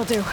This'll do.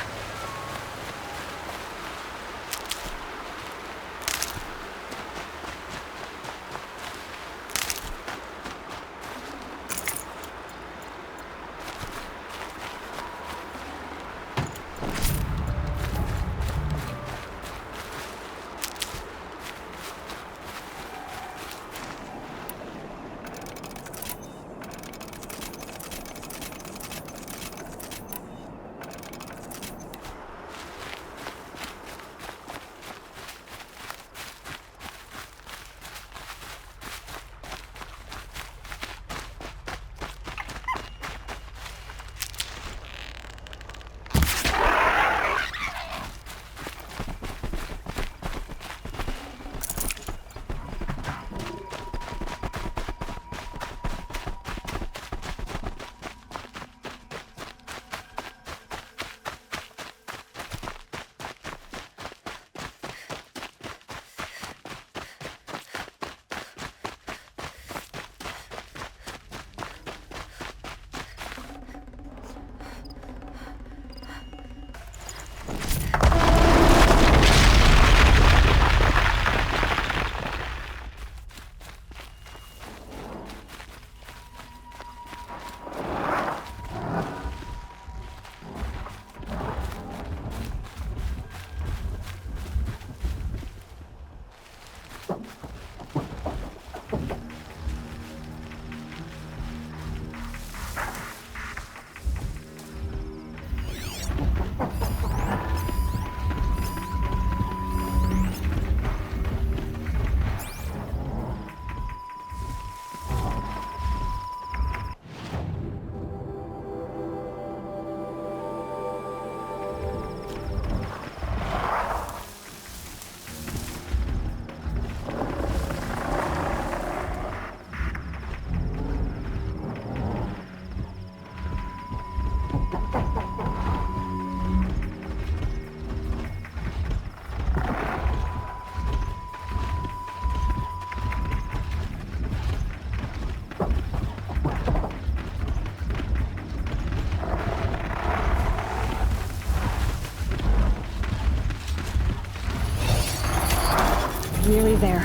Nearly there.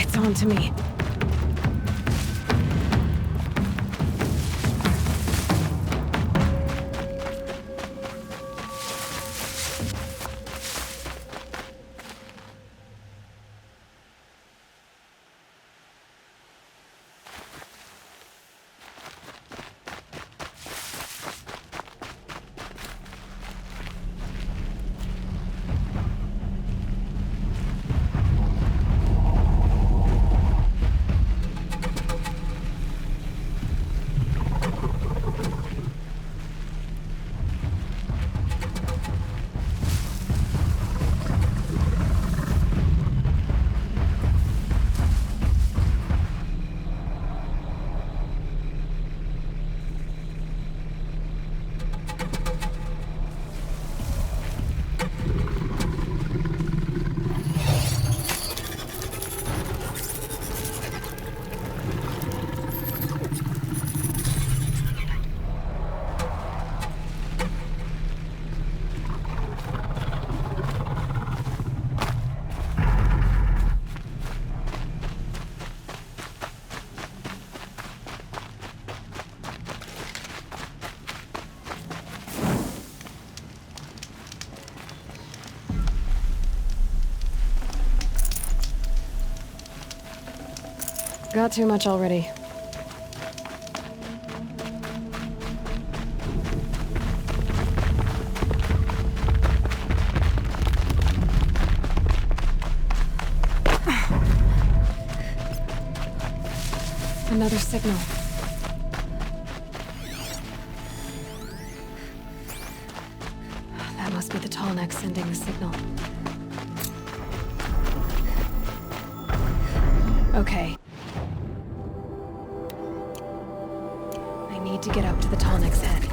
It's on to me. Got too much already. Another signal. That must be the tall neck sending the signal. Okay. I need to get up to the tall neck's head.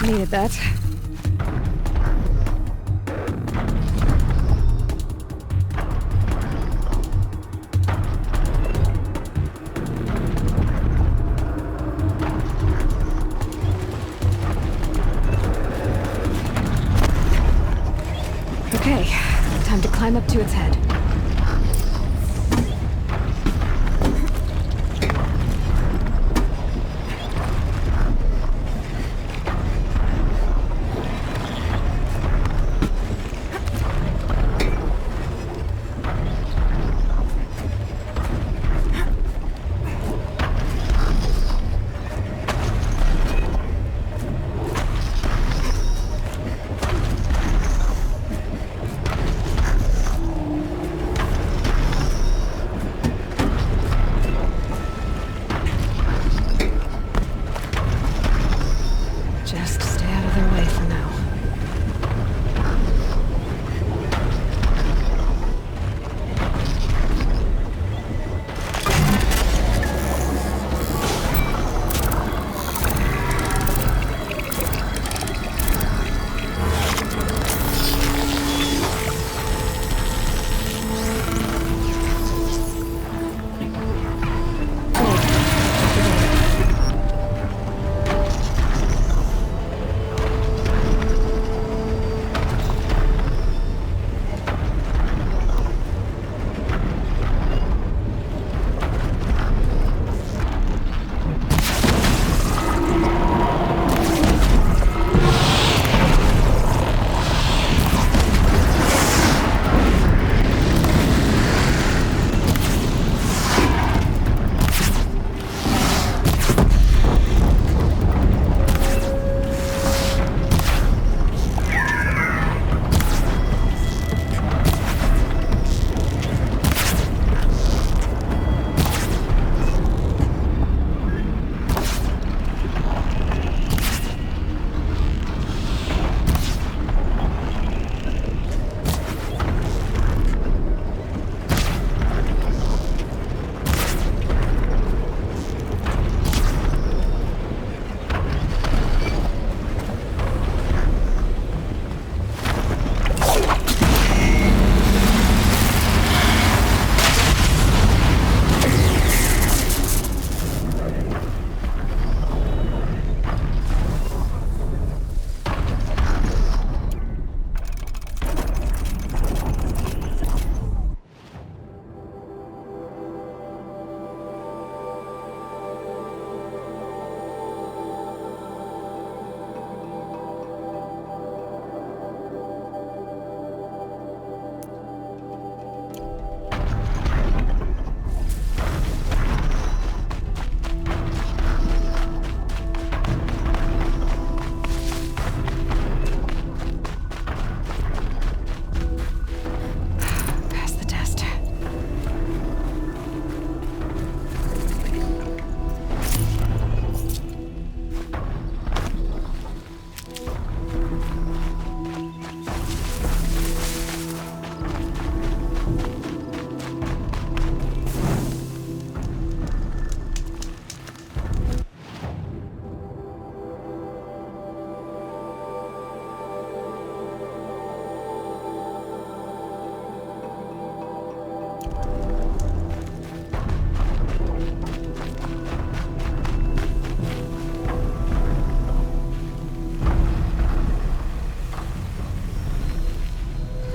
Needed that. climb up to its head. Just stay out of their way for now.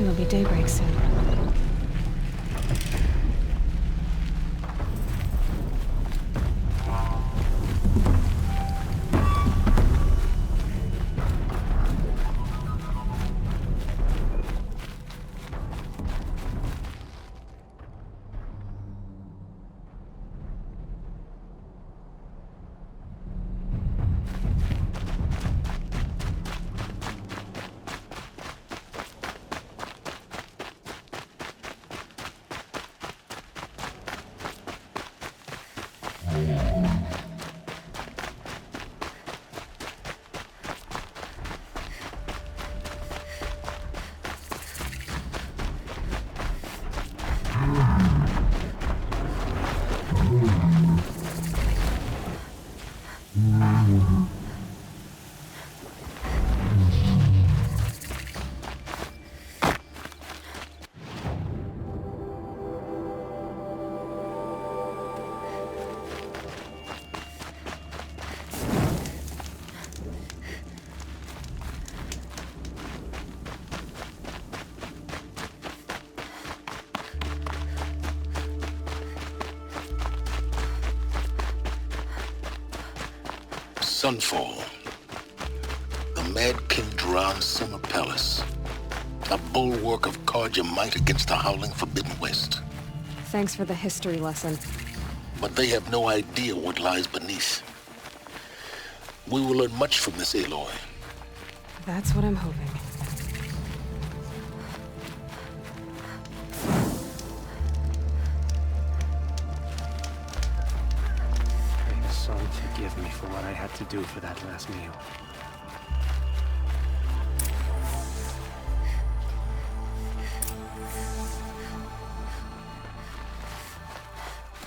It'll be daybreak soon. Sunfall. The Mad King Duran's summer palace. A bulwark of Carja might against the howling Forbidden West. Thanks for the history lesson. But they have no idea what lies beneath. We will learn much from this Aloy. That's what I'm hoping. Pray the sun forgive me for what I had to do for that last meal.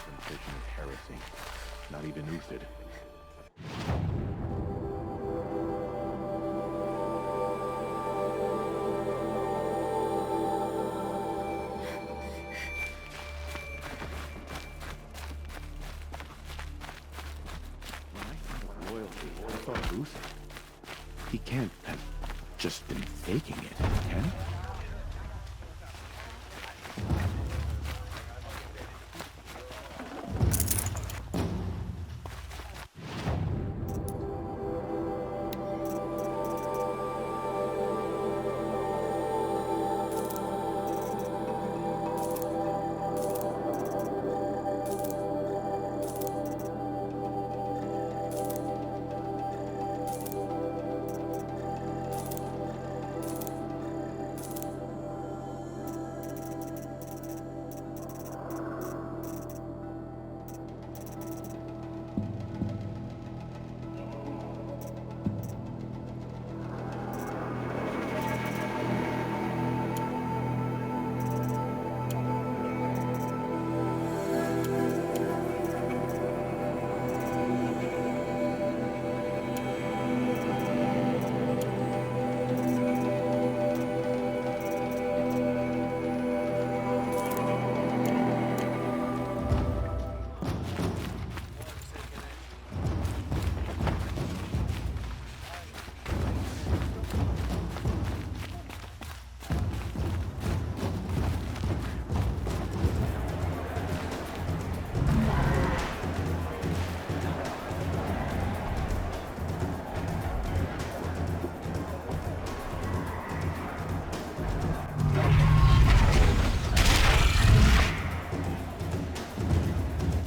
Temptation of heresy. Not even Uthid. I thought Uthid. He can't have just been faking it, can he?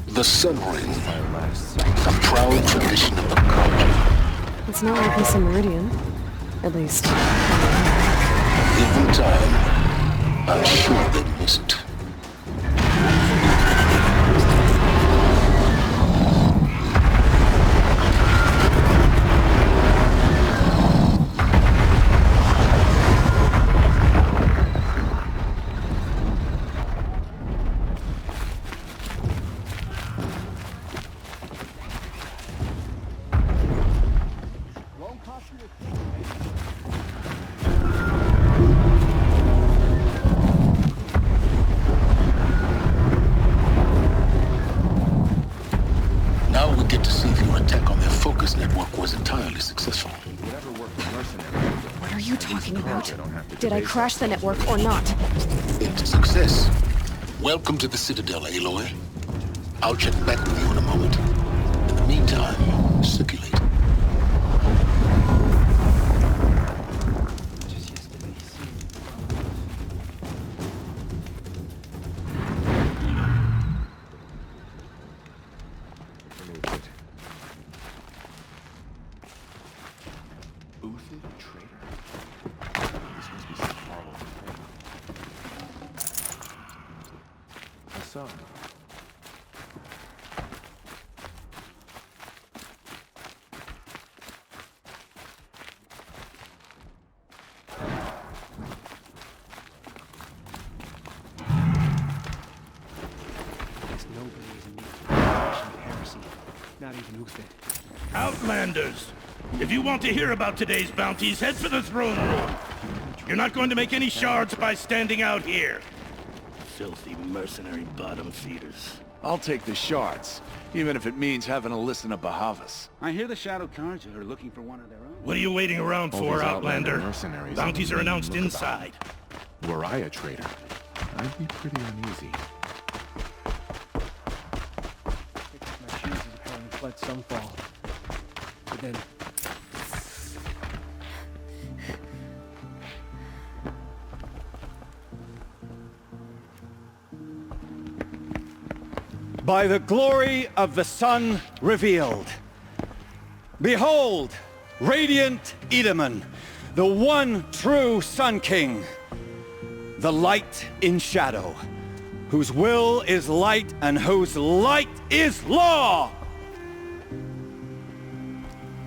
The Sun Ring, a proud tradition of the Carja. It's not like Missing Meridian. At least, Given time, I'm sure they miss it. Now we get to see if your attack on their focus network was entirely successful. what are you talking about? Did I crash the network or not? It's a success. Welcome to the Citadel, Aloy. I'll check back with you in a moment. In the meantime, circulate. Uthid, traitor? This must be some horrible thing. Hassan. There's nobody as immune to the heresy. Not even Uthid. Outlanders! If you want to hear about today's bounties, head for the throne room. You're not going to make any shards by standing out here. Filthy mercenary bottom feeders. I'll take the shards, even if it means having to listen to Bahavas. I hear the Shadow Carja are looking for one of their own. What are you waiting around All for, these Outlander Outlander? mercenaries Bounties are on the announced lookout. inside. Were I a traitor, I'd be pretty uneasy. My chances of having fled Sunfall. Then by the glory of the sun revealed. Behold, radiant Edaman, the one true Sun King, the light in shadow, whose will is light and whose light is law!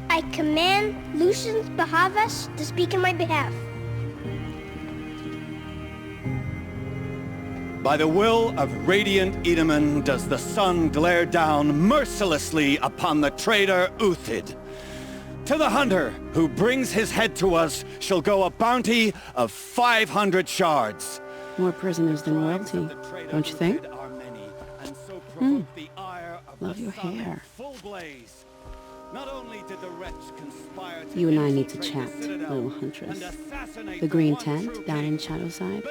I command Lucius Bahavas to speak in my behalf. By the will of radiant Edaman does the sun glare down mercilessly upon the traitor Uthid. To the hunter who brings his head to us shall go a bounty of 500 shards. More prisoners than royalty, don't you think? Love your hair. You and I need to chat, little huntress. The green tent down in Shadowside?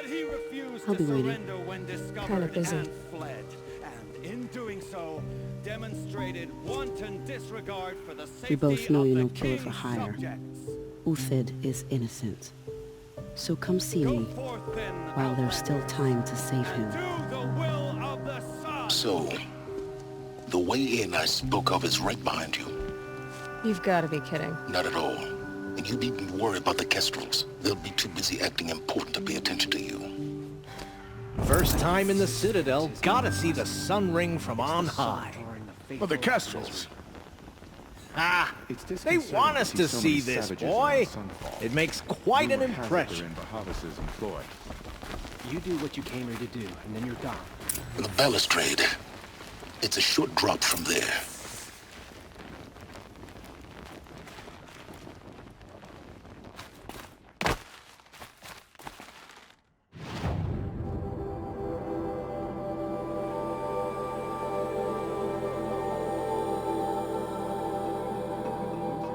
I'll be waiting. Kinda busy. And in doing so, demonstrated wanton disregard for the We both safety know of you're the no killer for king's hire. subjects. Uthid is innocent. So come see Go me forth then, while there's still time to save him. do the will of the sun. So, the way in I spoke of is right behind you. You've got to be kidding. Not at all. And you needn't worry about the Kestrels. They'll be too busy acting important to pay attention to you. First time in the Citadel, gotta see the sun ring from on high. Well, the Kestrels. Ah, they want us to see this, boy. It makes quite an impression. you do what you came here to do, and then you're gone. The balustrade. It's a short drop from there.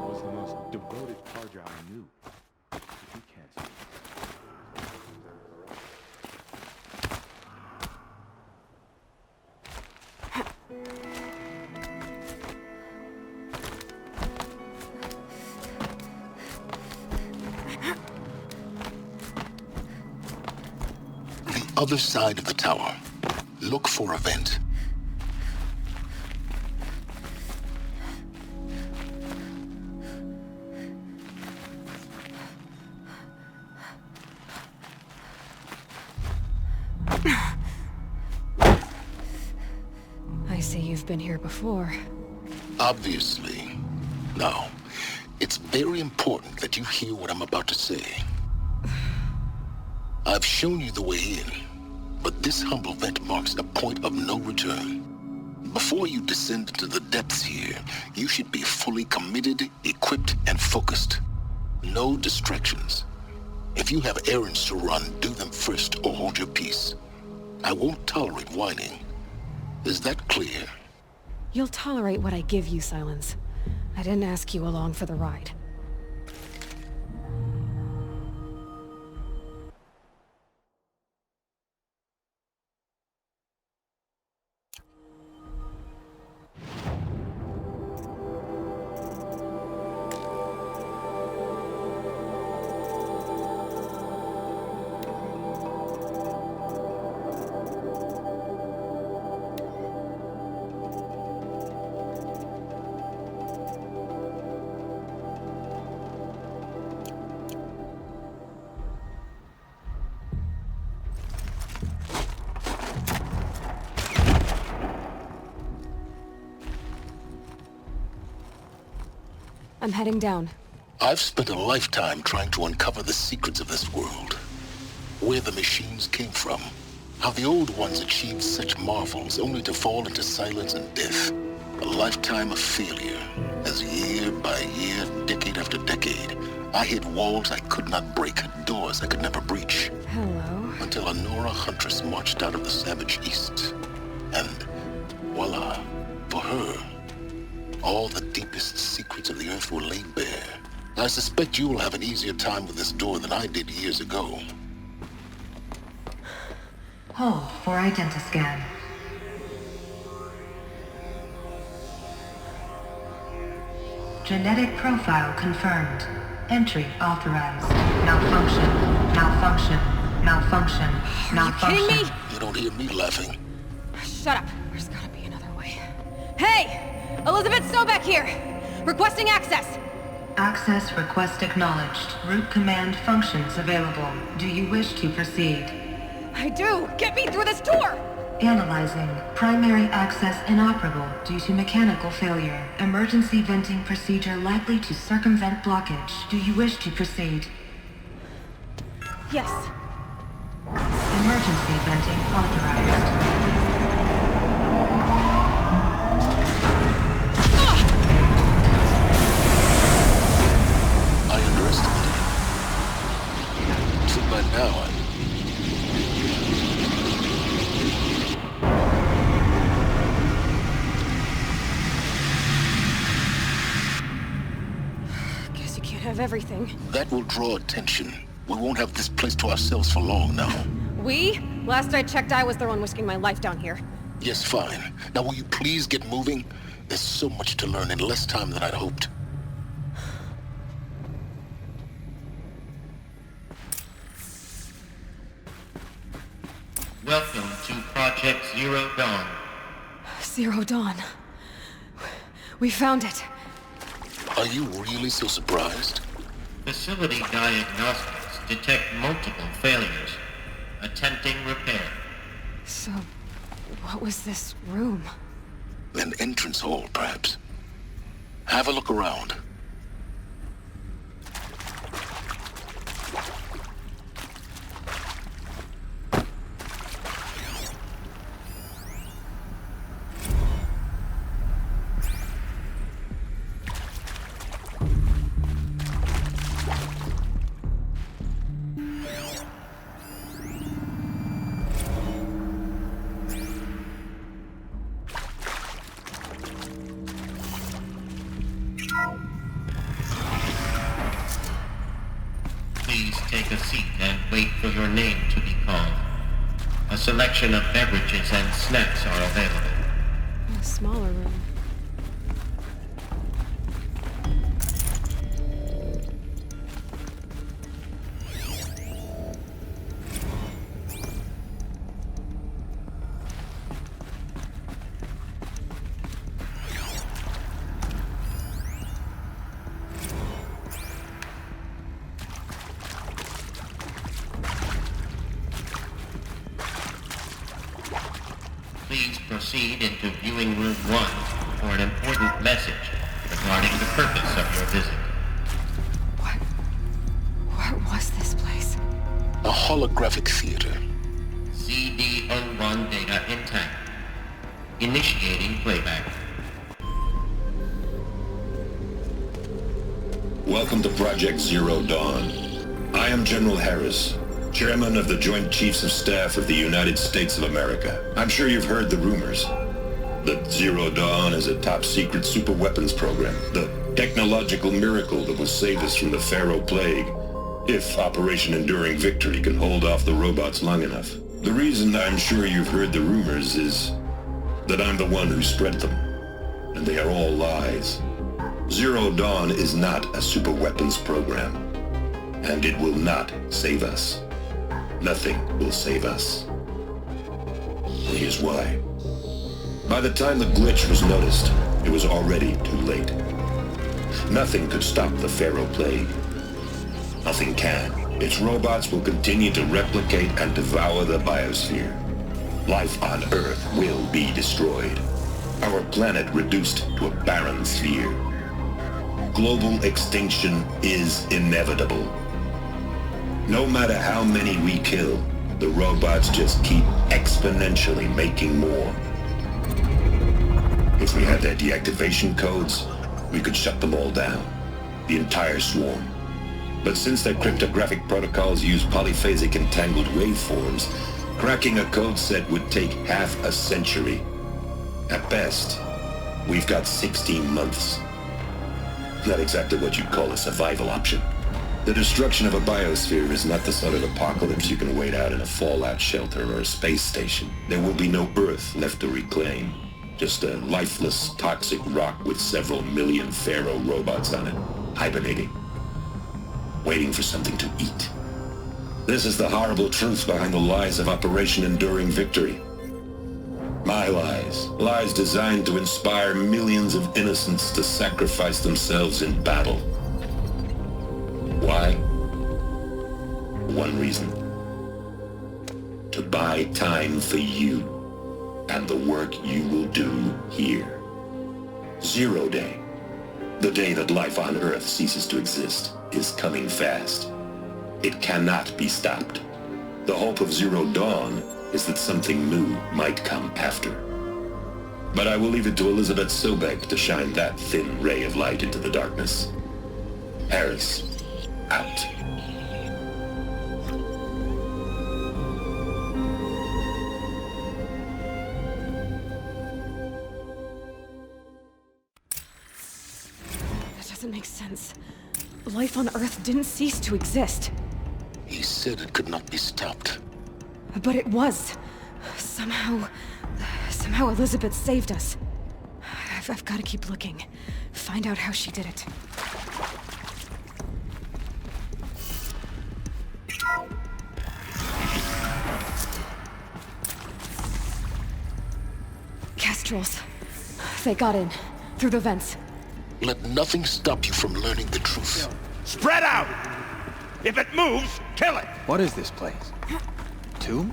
Was the most devoted Carja I knew. But he can't see. The other side of the tower. Look for a vent. I see you've been here before. Obviously. Now, it's very important that you hear what I'm about to say. I've shown you the way in, but this humble vent marks a point of no return. Before you descend into the depths here, you should be fully committed, equipped, and focused. No distractions. If you have errands to run, do them first or hold your peace. I won't tolerate whining. Is that clear? You'll tolerate what I give you, Silence. I didn't ask you along for the ride. I'm heading down. I've spent a lifetime trying to uncover the secrets of this world. Where the machines came from. How the old ones achieved such marvels only to fall into silence and death. A lifetime of failure. As year by year, decade after decade, I hit walls I could not break, doors I could never breach. Hello. Until a Nora huntress marched out of the savage east. And voila, for her, all the deepest secrets of the Earth were laid bare. I suspect you will have an easier time with this door than I did years ago. Hold for identiscan. Genetic profile confirmed. Entry authorized. Malfunction. Malfunction. Malfunction. Malfunction. Are you kidding me? You don't hear me laughing. Shut up. There's gotta be another way. Hey! Elizabeth Sobeck here! Requesting access! Access request acknowledged. Root command functions available. Do you wish to proceed? I do! Get me through this door! Analyzing. Primary access inoperable due to mechanical failure. Emergency venting procedure likely to circumvent blockage. Do you wish to proceed? Yes. Emergency venting authorized. I underestimated it. So by now, Guess you can't have everything. that will draw attention. We won't have this place to ourselves for long now. We? Last I checked, I was the one risking my life down here. Yes, fine. Now will you please get moving? There's so much to learn in less time than I'd hoped. Welcome to Project Zero Dawn. Zero Dawn. We found it. Are you really so surprised? Facility diagnostics detect multiple failures. Attempting repair. So, what was this room? An entrance hall, perhaps. Have a look around. Please take a seat and wait for your name to be called. A selection of beverages and snacks are available. A smaller room. Please proceed into viewing room 1 for an important message regarding the purpose of your visit. What was this place? A holographic theater. CD01 data intact. Initiating playback. Welcome to Project Zero Dawn. I am General Harris, Chairman of the Joint Chiefs of Staff of the United States of America. I'm sure you've heard the rumors that Zero Dawn is a top-secret superweapons program, the technological miracle that will save us from the Pharaoh Plague, if Operation Enduring Victory can hold off the robots long enough. The reason I'm sure you've heard the rumors is that I'm the one who spread them, and they are all lies. Zero Dawn is not a superweapons program, and it will not save us. Nothing will save us. And here's why. By the time the glitch was noticed, it was already too late. Nothing could stop the Pharaoh Plague. Nothing can. Its robots will continue to replicate and devour the biosphere. Life on Earth will be destroyed. Our planet reduced to a barren sphere. Global extinction is inevitable. No matter how many we kill, the robots just keep exponentially making more. If we had their deactivation codes, we could shut them all down. The entire swarm. But since their cryptographic protocols use polyphasic entangled waveforms, cracking a code set would take half a century. At best, we've got 16 months. Not exactly what you'd call a survival option. The destruction of a biosphere is not the sort of apocalypse you can wait out in a fallout shelter or a space station. There will be no Earth left to reclaim. Just a lifeless, toxic rock with several million Pharaoh robots on it, hibernating, waiting for something to eat. This is the horrible truth behind the lies of Operation Enduring Victory. My lies. Lies designed to inspire millions of innocents to sacrifice themselves in battle. Why? One reason. To buy time for you and the work you will do here. Zero Day, the day that life on Earth ceases to exist, is coming fast. It cannot be stopped. The hope of Zero Dawn is that something new might come after. But I will leave it to Elizabeth Sobek to shine that thin ray of light into the darkness. Harris, out. That doesn't make sense. Life on Earth didn't cease to exist. He said it could not be stopped. But it was. Somehow Elizabeth saved us. I've got to keep looking. Find out how she did it. Kestrels. They got in. Through the vents. Let nothing stop you from learning the truth. Spread out! If it moves, kill it! What is this place? Tomb?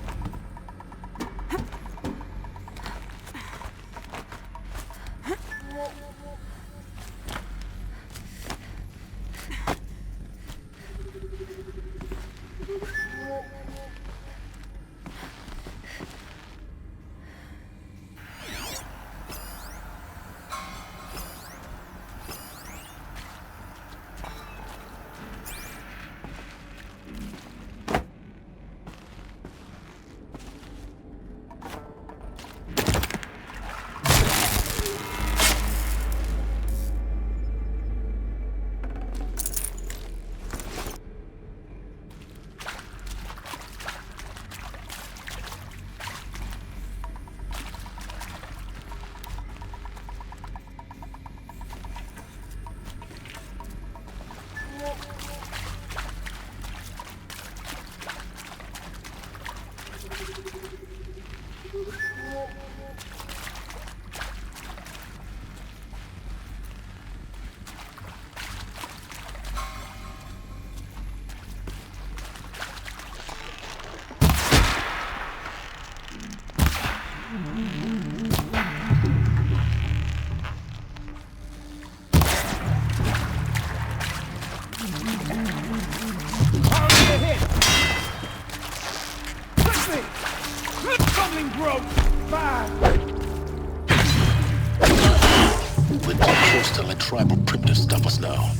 We're too close to let tribal primitives stop us now.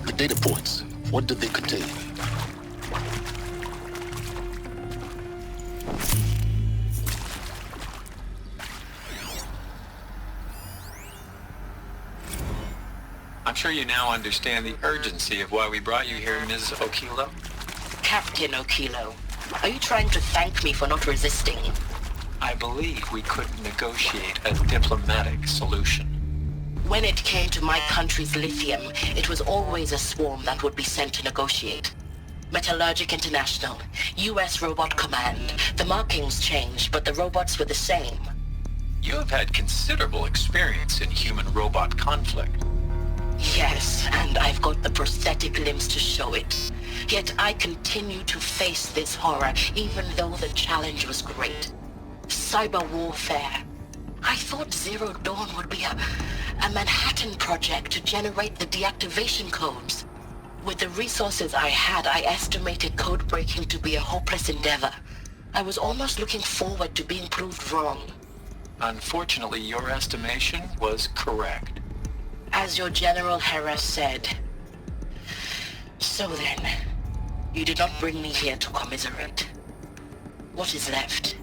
The data points, what did they contain? I'm sure you now understand the urgency of why we brought you here, Ms. Okilo. Captain Okilo, are you trying to thank me for not resisting? I believe we could negotiate a diplomatic solution. When it came to my country's lithium, it was always a swarm that would be sent to negotiate. Metallurgic International, U.S. Robot Command. The markings changed, but the robots were the same. You have had considerable experience in human-robot conflict. Yes, and I've got the prosthetic limbs to show it. Yet I continue to face this horror, even though the challenge was great. Cyber warfare. I thought Zero Dawn would be a Manhattan project to generate the deactivation codes. With the resources I had, I estimated code breaking to be a hopeless endeavor. I was almost looking forward to being proved wrong. Unfortunately, your estimation was correct. As your General Hera said. So then, you did not bring me here to commiserate. What is left?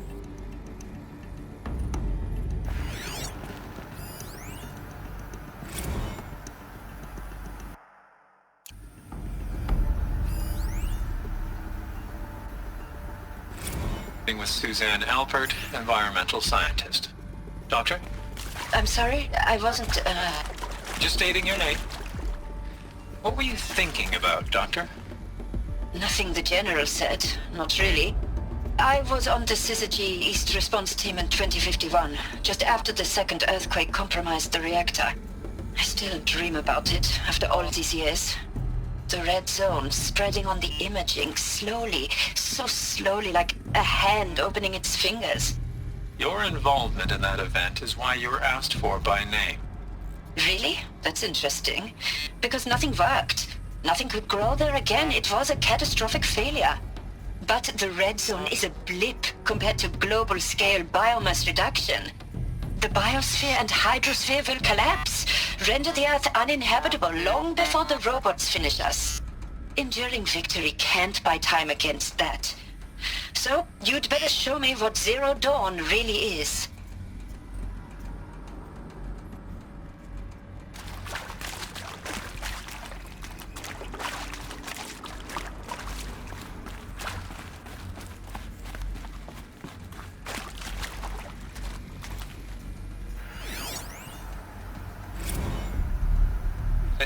With Suzanne Alpert, environmental scientist. Doctor? I'm sorry, I wasn't, Just stating your name. What were you thinking about, Doctor? Nothing the General said. Not really. I was on the Syzygy East Response Team in 2051, just after the second earthquake compromised the reactor. I still dream about it, after all these years. The red zone spreading on the imaging, slowly, so slowly, like a hand opening its fingers. Your involvement in that event is why you were asked for by name. Really? That's interesting. Because nothing worked. Nothing could grow there again. It was a catastrophic failure. But the red zone is a blip compared to global-scale biomass reduction. The biosphere and hydrosphere will collapse, render the Earth uninhabitable long before the robots finish us. Enduring victory can't buy time against that. So, you'd better show me what Zero Dawn really is.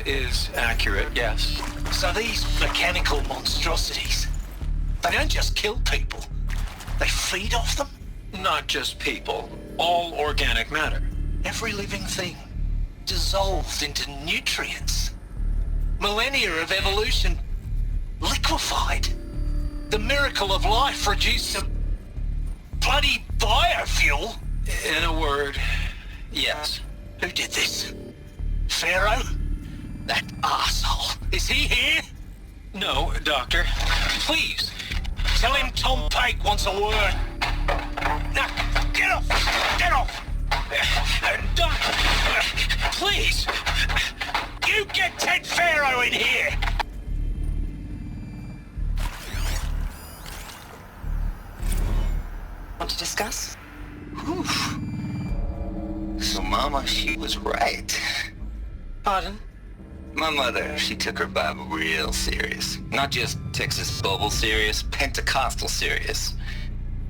Is accurate, yes. So these mechanical monstrosities, they don't just kill people, they feed off them? Not just people. All organic matter. Every living thing dissolved into nutrients. Millennia of evolution liquefied. The miracle of life reduced to bloody biofuel. In a word, yes. Who did this? Pharaoh? That arsehole. Is he here? No, Doctor. Please, tell him Tom Pike wants a word. Now, get off! Get off! Doctor, please! You get Ted Pharaoh in here! Want to discuss? Whew. So Mama, she was right. Pardon? My mother, she took her Bible real serious. Not just Texas Bible serious, Pentecostal serious.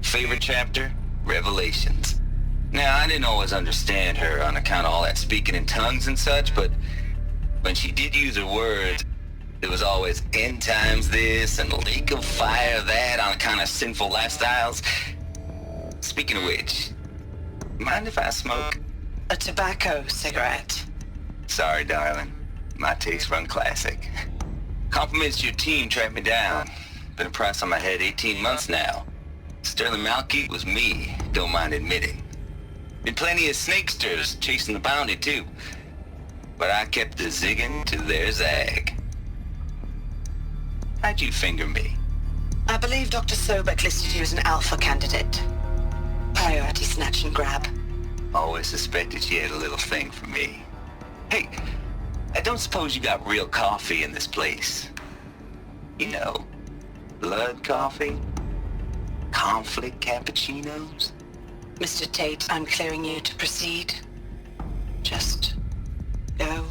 Favorite chapter? Revelations. Now, I didn't always understand her on account of all that speaking in tongues and such, but when she did use her words, it was always end times this and lake of fire that on account of sinful lifestyles. Speaking of which, mind if I smoke? A tobacco cigarette. Sorry, darling. My taste run classic. Compliments to your team tracked me down. Been a price on my head 18 months now. Sterling Malky was me, don't mind admitting. Been plenty of snakesters chasing the bounty too. But I kept the zigging to their zag. How'd you finger me? I believe Dr. Sobek listed you as an alpha candidate. Priority snatch and grab. Always suspected she had a little thing for me. Hey, I don't suppose you got real coffee in this place. You know, blood coffee? Conflict cappuccinos? Mr. Tate, I'm clearing you to proceed. Just go.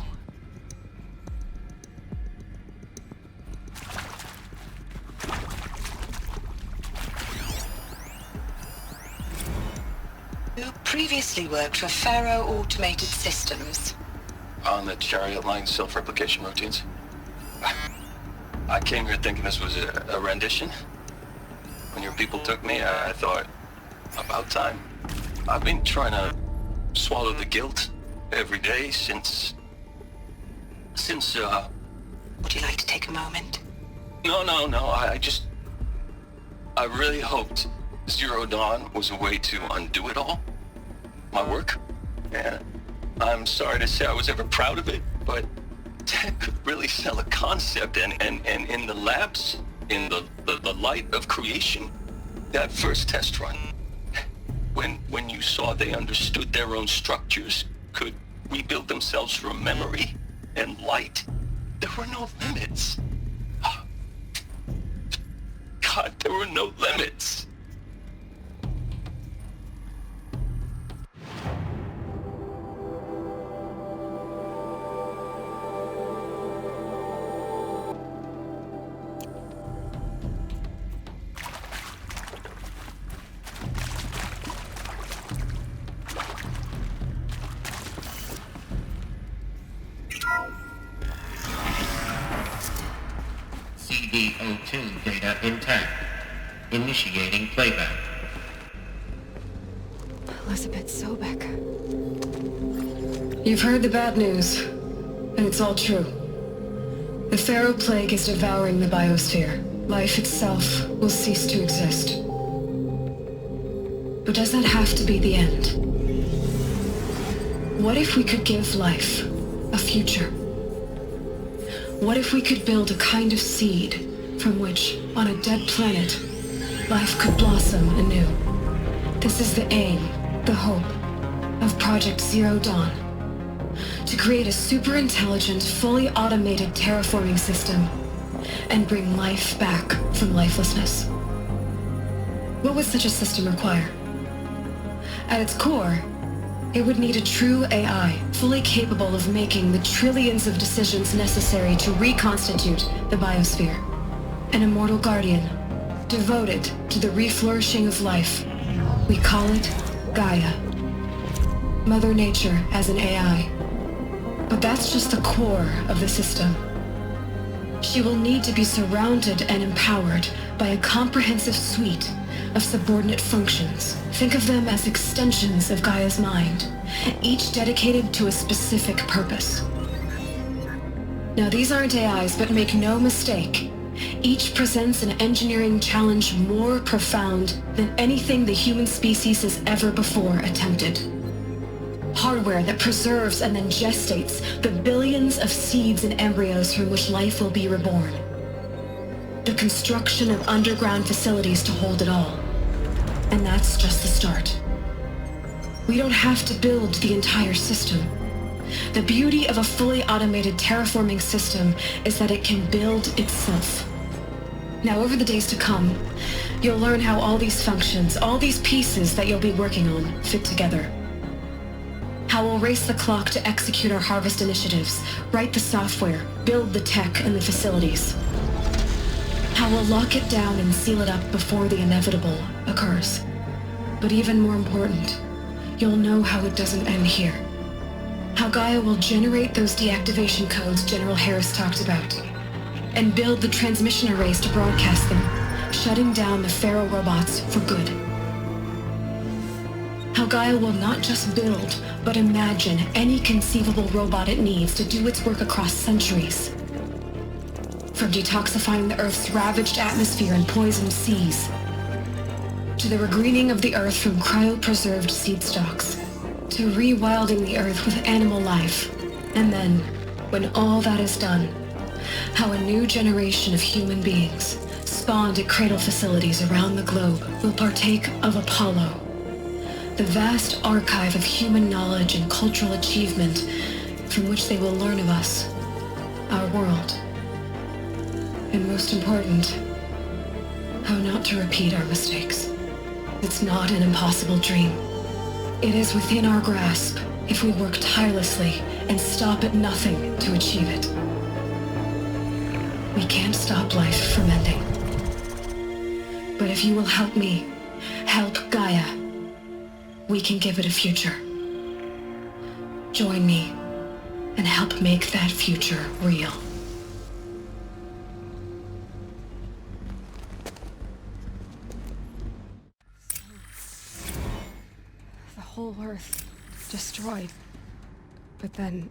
You previously worked for Faro Automated Systems. On the chariot line self-replication routines. I came here thinking this was a rendition. When your people took me, I thought, about time. I've been trying to swallow the guilt every day since... Would you like to take a moment? No, I really hoped Zero Dawn was a way to undo it all. My work. And I'm sorry to say I was ever proud of it, but Ted could really sell a concept, and in the labs, in the light of creation, that first test run, when you saw they understood their own structures, could rebuild themselves from memory and light, there were no limits. God, there were no limits. 3D02 data intact. Initiating playback. Elizabeth Sobek. You've heard the bad news, and it's all true. The Pharaoh Plague is devouring the biosphere. Life itself will cease to exist. But does that have to be the end? What if we could give life a future? What if we could build a kind of seed from which, on a dead planet, life could blossom anew? This is the aim, the hope, of Project Zero Dawn. To create a super-intelligent, fully automated terraforming system and bring life back from lifelessness. What would such a system require? At its core, it would need a true AI, fully capable of making the trillions of decisions necessary to reconstitute the biosphere. An immortal guardian, devoted to the reflourishing of life. We call it Gaia. Mother Nature as an AI. But that's just the core of the system. She will need to be surrounded and empowered by a comprehensive suite of subordinate functions. Think of them as extensions of Gaia's mind, each dedicated to a specific purpose. Now these aren't AIs, but make no mistake, each presents an engineering challenge more profound than anything the human species has ever before attempted. Hardware that preserves and then gestates the billions of seeds and embryos from which life will be reborn. The construction of underground facilities to hold it all. And that's just the start. We don't have to build the entire system. The beauty of a fully automated terraforming system is that it can build itself. Now, over the days to come, you'll learn how all these functions, all these pieces that you'll be working on, fit together. How we'll race the clock to execute our harvest initiatives, write the software, build the tech and the facilities. How we'll lock it down and seal it up before the inevitable occurs. But even more important, you'll know how it doesn't end here. How Gaia will generate those deactivation codes General Harris talked about, and build the transmission arrays to broadcast them, shutting down the Pharaoh robots for good. How Gaia will not just build, but imagine any conceivable robot it needs to do its work across centuries. From detoxifying the Earth's ravaged atmosphere and poisoned seas, to the regreening of the Earth from cryopreserved seed stalks, to rewilding the Earth with animal life. And then, when all that is done, how a new generation of human beings, spawned at cradle facilities around the globe, will partake of Apollo, the vast archive of human knowledge and cultural achievement from which they will learn of us, our world. And most important, how not to repeat our mistakes. It's not an impossible dream. It is within our grasp if we work tirelessly and stop at nothing to achieve it. We can't stop life from ending. But if you will help me, help Gaia, we can give it a future. Join me and help make that future real. The whole Earth destroyed, but then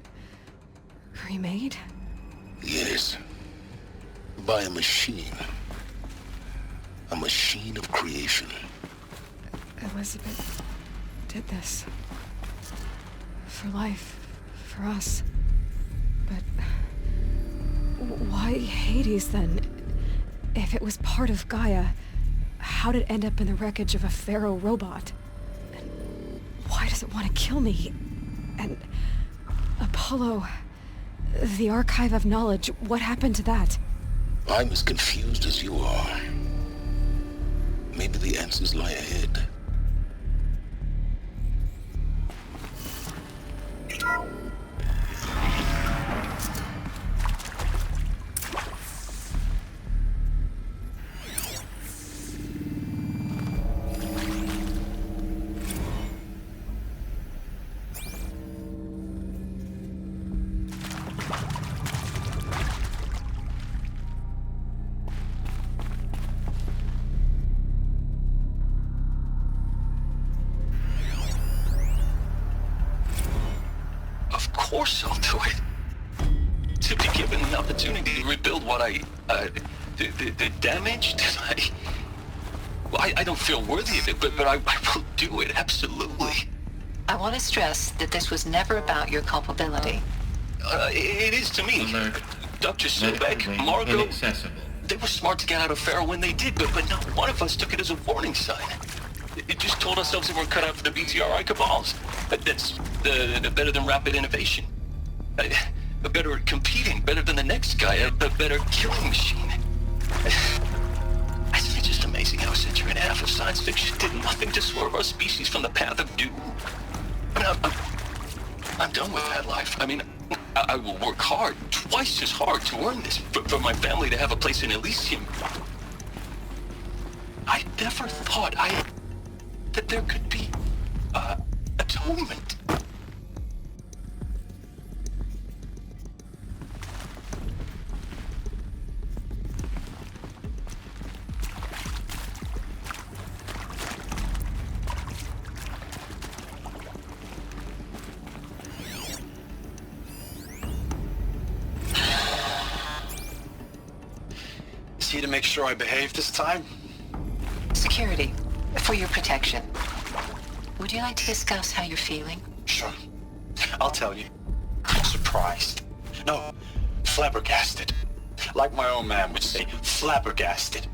remade? Yes. By a machine. A machine of creation. Elizabeth did this. For life. For us. But why Hades then? If it was part of Gaia, how'd it end up in the wreckage of a Pharaoh robot? And why does it want to kill me? And Apollo, the archive of knowledge, what happened to that? I'm as confused as you are. Maybe the answers lie ahead. force I'll do it. To be given the opportunity to rebuild what the damage that I don't feel worthy of it, but I will do it, absolutely. I want to stress that this was never about your culpability. It is to me. Dr. Sobek, Margot, they were smart to get out of Pharaoh when they did, but not one of us took it as a warning sign. It just told ourselves that we're cut out for the BTRI cabals. That's better than rapid innovation. Better at competing, better than the next guy, a better killing machine. It's just amazing how a century and a half of science fiction did nothing to swerve our species from the path of doom. I mean, I'm done with that life. I mean, I will work hard, twice as hard to earn this, for my family to have a place in Elysium. I never thought that there could be atonement. To make sure I behave this time? Security, for your protection. Would you like to discuss how you're feeling? Sure. I'll tell you. Surprised. No, flabbergasted. Like my own man would say, flabbergasted.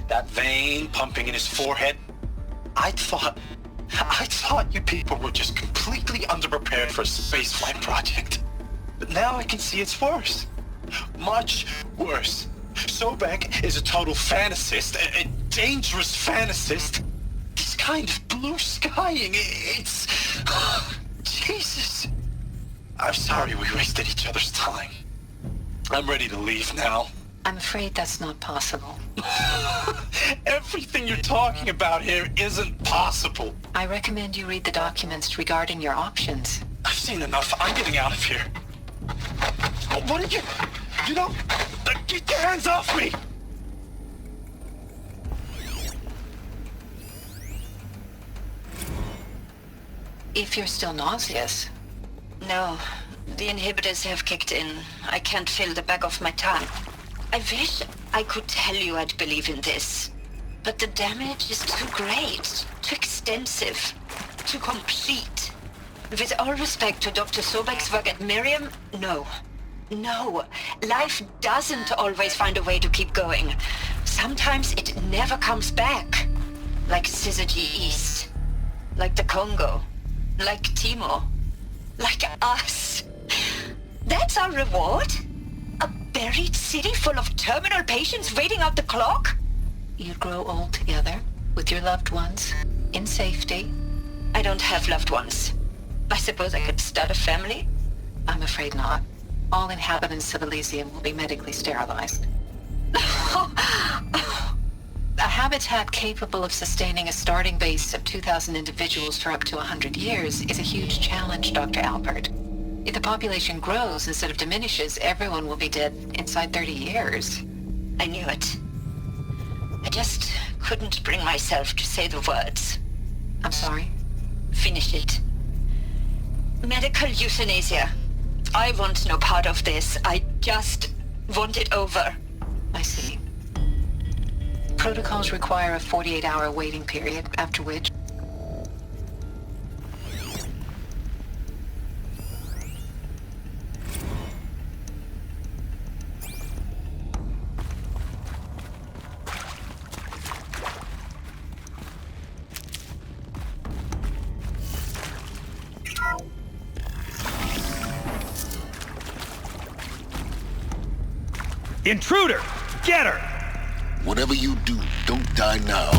That vein pumping in his forehead. I thought you people were just completely underprepared for a spaceflight project. But now I can see it's worse. Much worse. Sobek is a total fantasist, a dangerous fantasist. He's kind of blue skying. It's... Jesus. I'm sorry we wasted each other's time. I'm ready to leave now. I'm afraid that's not possible. Everything you're talking about here isn't possible. I recommend you read the documents regarding your options. I've seen enough. I'm getting out of here. What are you... You know... Get your hands off me! If you're still nauseous. No, the inhibitors have kicked in. I can't feel the back of my tongue. I wish I could tell you I'd believe in this. But the damage is too great, too extensive, too complete. With all respect to Dr. Sobek's work at Miriam, no. No, life doesn't always find a way to keep going. Sometimes it never comes back. Like Syzygy East. Like the Congo. Like Timor. Like us. That's our reward? A buried city full of terminal patients waiting out the clock? You'd grow old together, with your loved ones, in safety. I don't have loved ones. I suppose I could start a family? I'm afraid not. All inhabitants of Elysium will be medically sterilized. A habitat capable of sustaining a starting base of 2,000 individuals for up to 100 years is a huge challenge, Dr. Alpert. If the population grows instead of diminishes, everyone will be dead inside 30 years. I knew it. I just couldn't bring myself to say the words. I'm sorry? Finish it. Medical euthanasia. I want no part of this. I just want it over. I see. Protocols require a 48-hour waiting period, after which... Intruder! Get her! Whatever you do, don't die now.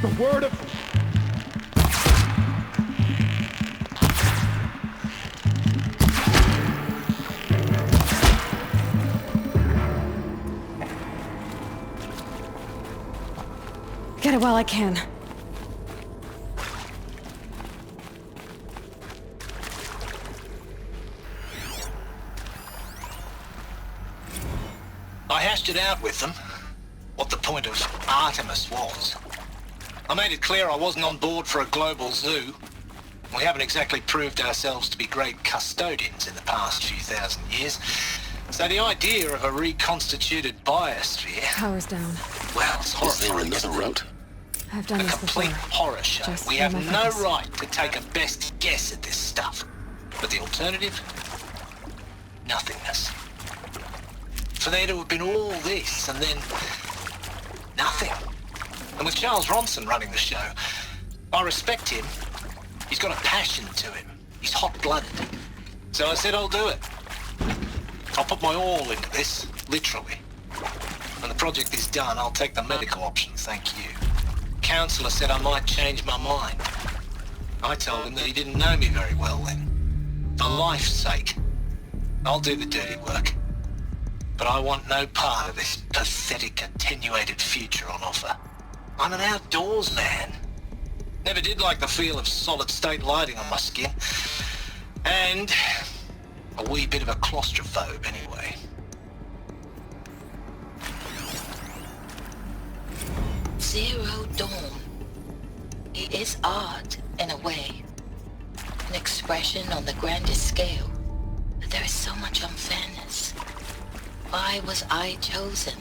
The word of... Get it while I can. I hashed it out with them, what the point of Artemis was. I made it clear I wasn't on board for a global zoo. We haven't exactly proved ourselves to be great custodians in the past few thousand years. So the idea of a reconstituted biosphere... Power's down. Well, it's horrible. Is there another route? I've done this before. A complete horror show. Just We hear have my no focus. right to take a best guess at this stuff. But the alternative? Nothingness. For there to have been all this, and then... nothing. And with Charles Ronson running the show, I respect him. He's got a passion to him. He's hot-blooded. So I said I'll do it. I'll put my all into this, literally. When the project is done, I'll take the medical option, thank you. Counselor said I might change my mind. I told him that he didn't know me very well then. For life's sake, I'll do the dirty work. But I want no part of this pathetic, attenuated future on offer. I'm an outdoors man. Never did like the feel of solid-state lighting on my skin. And a wee bit of a claustrophobe, anyway. Zero Dawn. It is art, in a way. An expression on the grandest scale. But there is so much unfairness. Why was I chosen?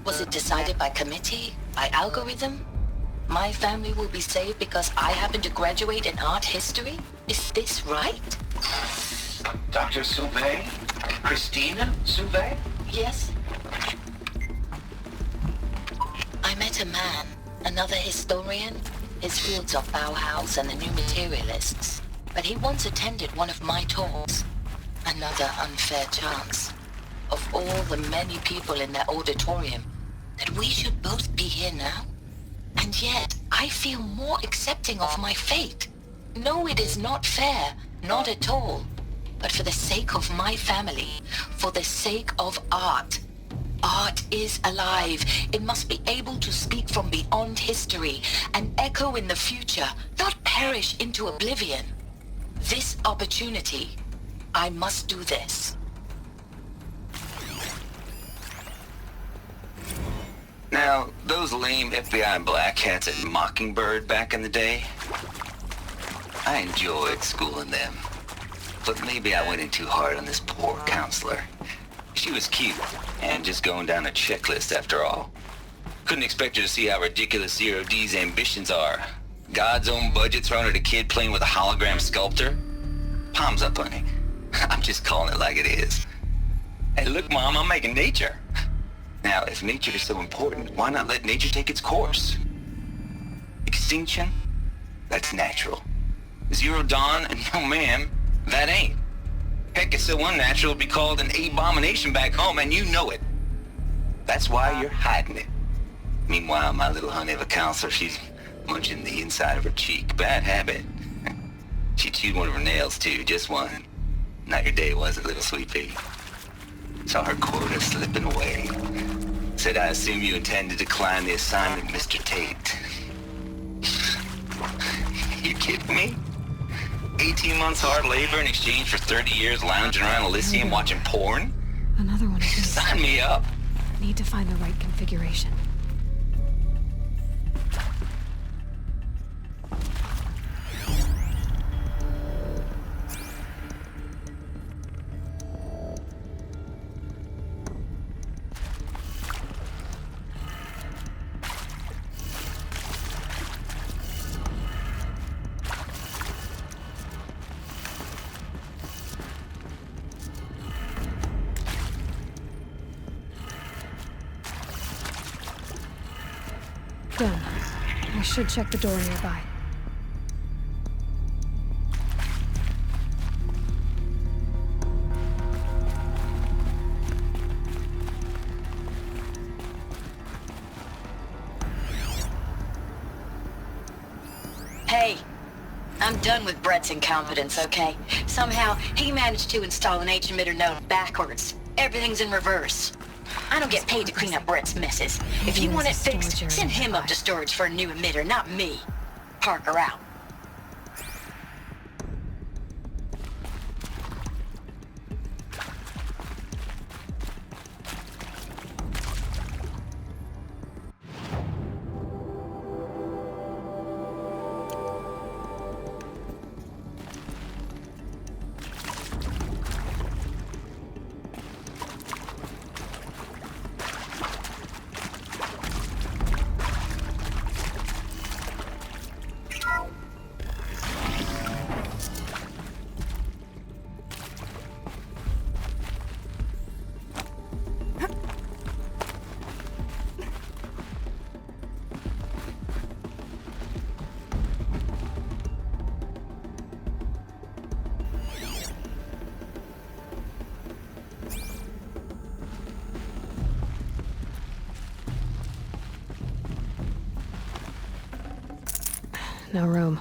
Was it decided by committee? By algorithm? My family will be saved because I happen to graduate in art history? Is this right? Dr. Sauvé? Christina Sauvé? Yes. I met a man, another historian. His fields are Bauhaus and the New Materialists. But he once attended one of my talks. Another unfair chance. Of all the many people in that auditorium, that we should both be here now. And yet, I feel more accepting of my fate. No, it is not fair, not at all. But for the sake of my family, for the sake of art. Art is alive. It must be able to speak from beyond history and echo in the future, not perish into oblivion. This opportunity, I must do this. Now, those lame FBI black hats at Mockingbird back in the day, I enjoyed schooling them. But maybe I went in too hard on this poor counselor. She was cute, and just going down a checklist after all. Couldn't expect her to see how ridiculous Zero D's ambitions are. God's own budget thrown at a kid playing with a hologram sculptor? Palms up, honey. I'm just calling it like it is. Hey, look, Mom, I'm making nature. Now, if nature is so important, why not let nature take its course? Extinction? That's natural. Zero Dawn? No, ma'am, that ain't. Heck, it's so unnatural it'd be called an abomination back home, and you know it. That's why you're hiding it. Meanwhile, my little honey of a counselor, she's munching the inside of her cheek. Bad habit. She chewed one of her nails, too, just one. Not your day, was it, little sweet pea? Saw her quota slipping away. Said, I assume you intend to decline the assignment, Mr. Tate. You kidding me? 18 months hard labor in exchange for 30 years lounging around Elysium watching porn? Another one of these. Sign me up. Need to find the right configuration. Done. I should check the door nearby. Hey, I'm done with Brett's incompetence, okay? Somehow, he managed to install an H-emitter node backwards. Everything's in reverse. I don't get paid to clean up Brett's messes. If you want it fixed, send him up to storage for a new emitter, not me. Parker out. No room.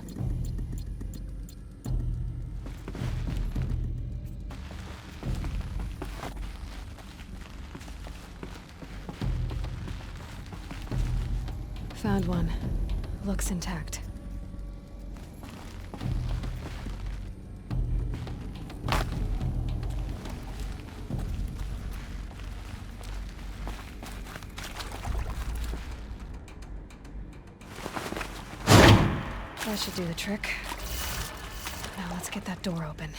Found one. Looks intact. That should do the trick. Now let's get that door open.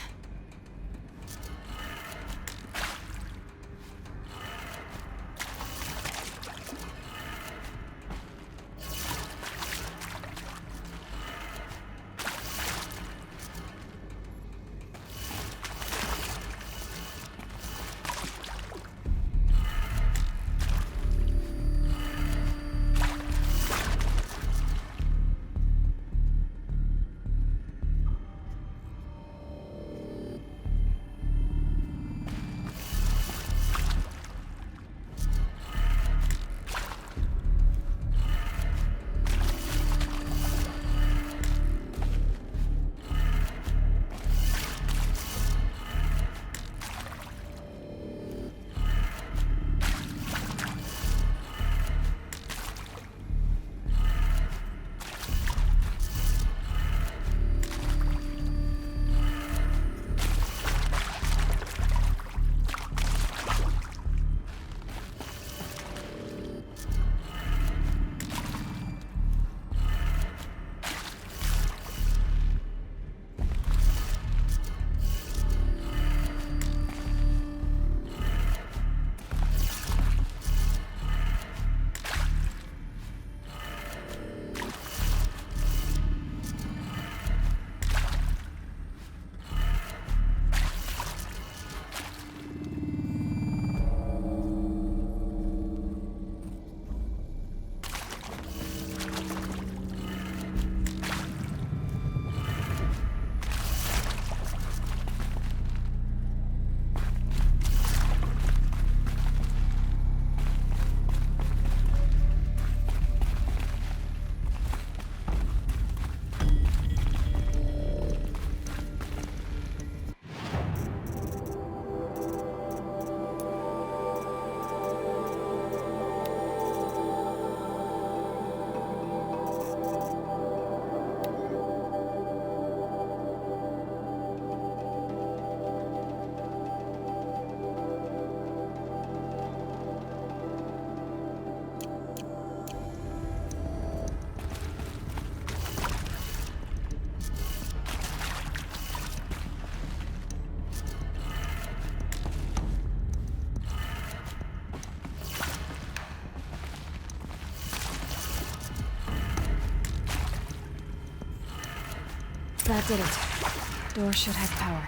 That did it. Door should have power.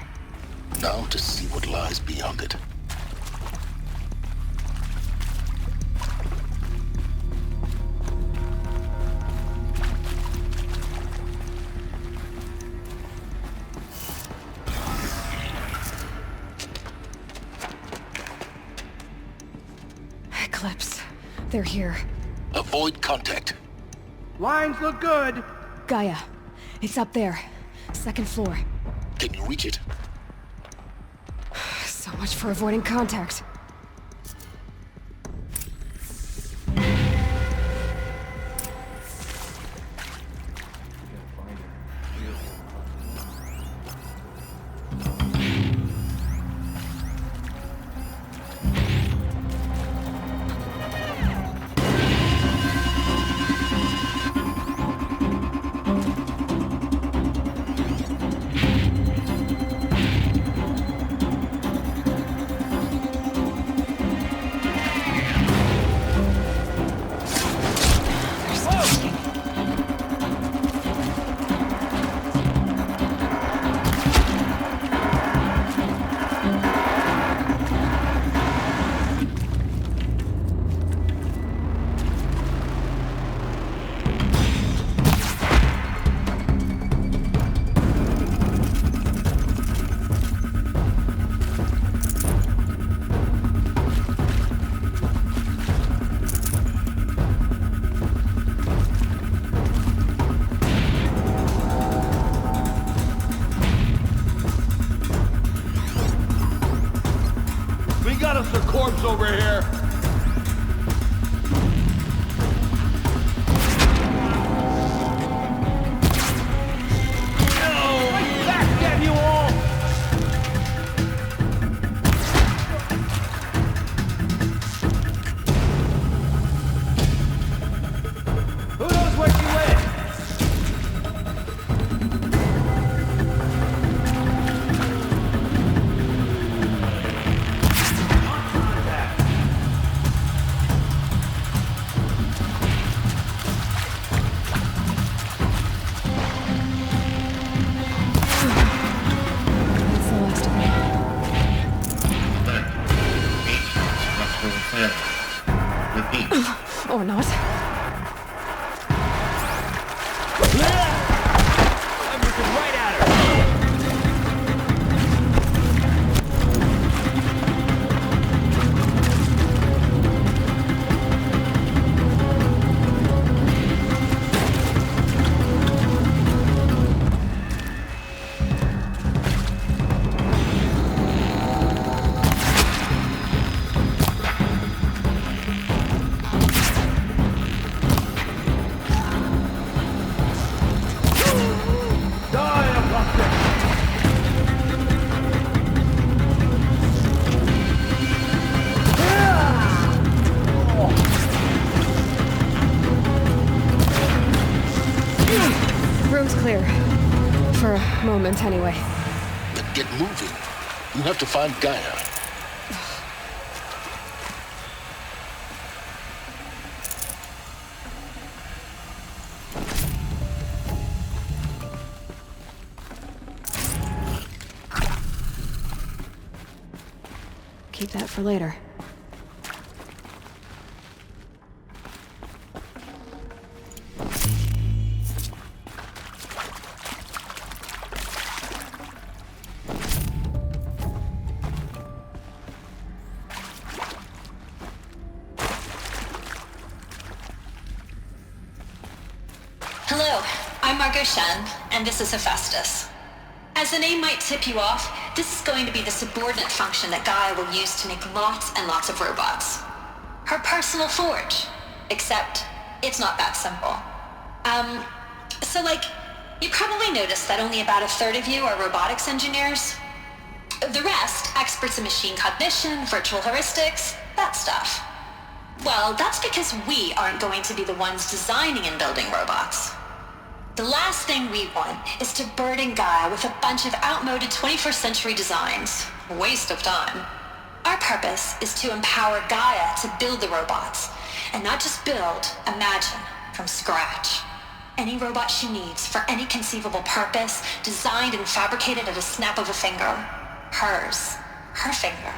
Now to see what lies beyond it. Eclipse. They're here. Avoid contact. Lines look good. Gaia, It's up there. Second floor. Can you reach it? So much for avoiding contact. Corpse over here. Backstab you all! Who knows where she went? Or not. I'm looking right at her. Room's clear. For a moment, anyway. Then get moving. You have to find Gaia. Keep that for later. Hello, I'm Margot Shen, and this is Hephaestus. As the name might tip you off, this is going to be the subordinate function that Gaia will use to make lots and lots of robots. Her personal forge. Except, it's not that simple. You probably noticed that only about a third of you are robotics engineers. The rest, experts in machine cognition, virtual heuristics, that stuff. Well, that's because we aren't going to be the ones designing and building robots. The last thing we want is to burden Gaia with a bunch of outmoded 21st century designs. A waste of time. Our purpose is to empower Gaia to build the robots, and not just build, imagine, from scratch. Any robot she needs for any conceivable purpose, designed and fabricated at a snap of a finger. Hers. Her finger.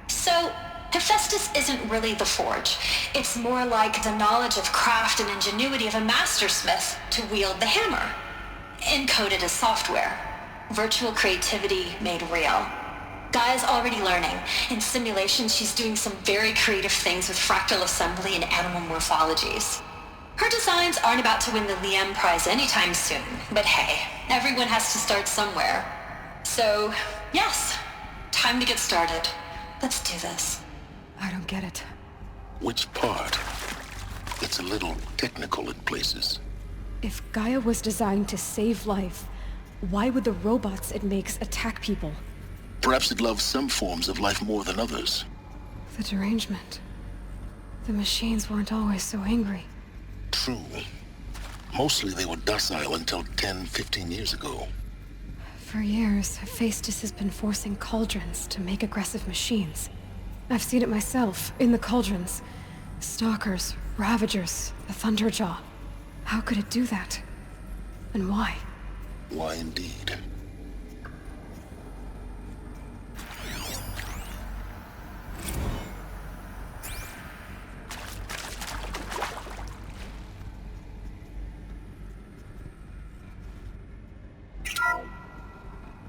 So, Hephaestus isn't really the forge. It's more like the knowledge of craft and ingenuity of a mastersmith to wield the hammer. Encoded as software. Virtual creativity made real. Gaia's already learning. In simulation, she's doing some very creative things with fractal assembly and animal morphologies. Her designs aren't about to win the Liam Prize anytime soon, but hey, everyone has to start somewhere. So, yes, time to get started. Let's do this. I don't get it. Which part? It's a little technical in places. If Gaia was designed to save life, why would the robots it makes attack people? Perhaps it loves some forms of life more than others. The derangement. The machines weren't always so angry. True. Mostly they were docile until 10, 15 years ago. For years, Hephaestus has been forcing cauldrons to make aggressive machines. I've seen it myself, in the cauldrons. Stalkers, Ravagers, the Thunderjaw. How could it do that? And why? Why indeed?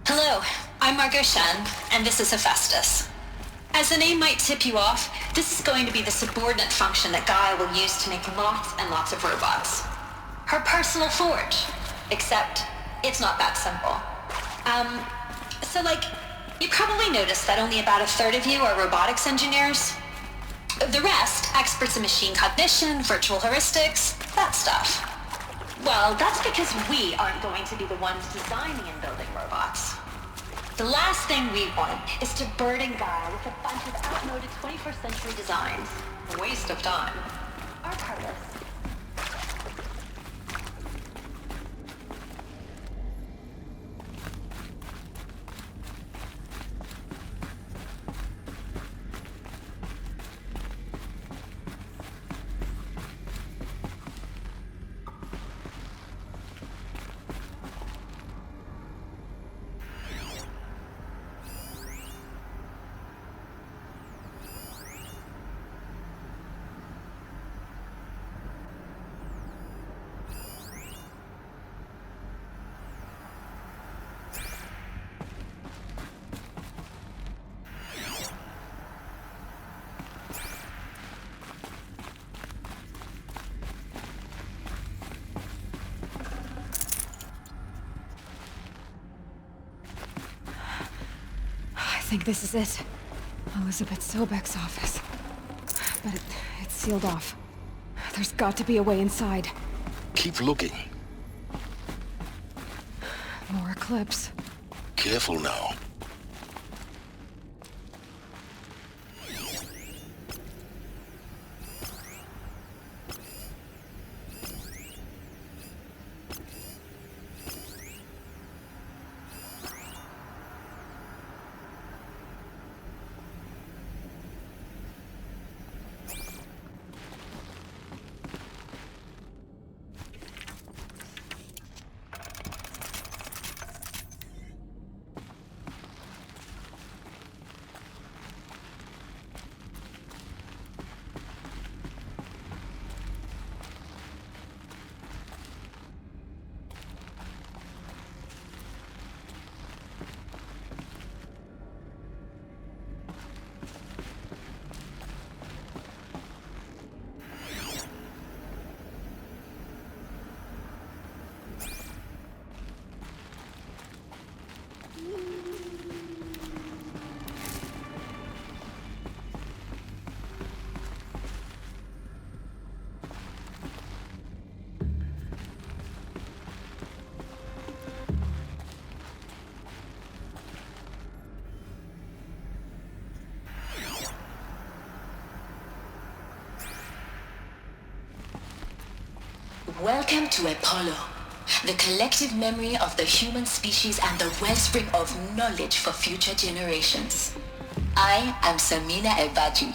Hello, I'm Margot Shen, and this is Hephaestus. As the name might tip you off, this is going to be the subordinate function that Gaia will use to make lots and lots of robots. Her personal forge. Except, it's not that simple. You probably noticed that only about a third of you are robotics engineers. The rest, experts in machine cognition, virtual heuristics, that stuff. Well, that's because we aren't going to be the ones designing and building robots. The last thing we want is to burden Gaia with a bunch of outmoded 21st century designs. A waste of time. Our purpose. I think this is it. Elizabeth Sobek's office. But it's sealed off. There's got to be a way inside. Keep looking. More Eclipse. Careful now. Welcome to Apollo, the collective memory of the human species and the wellspring of knowledge for future generations. I am Samina Ebaji.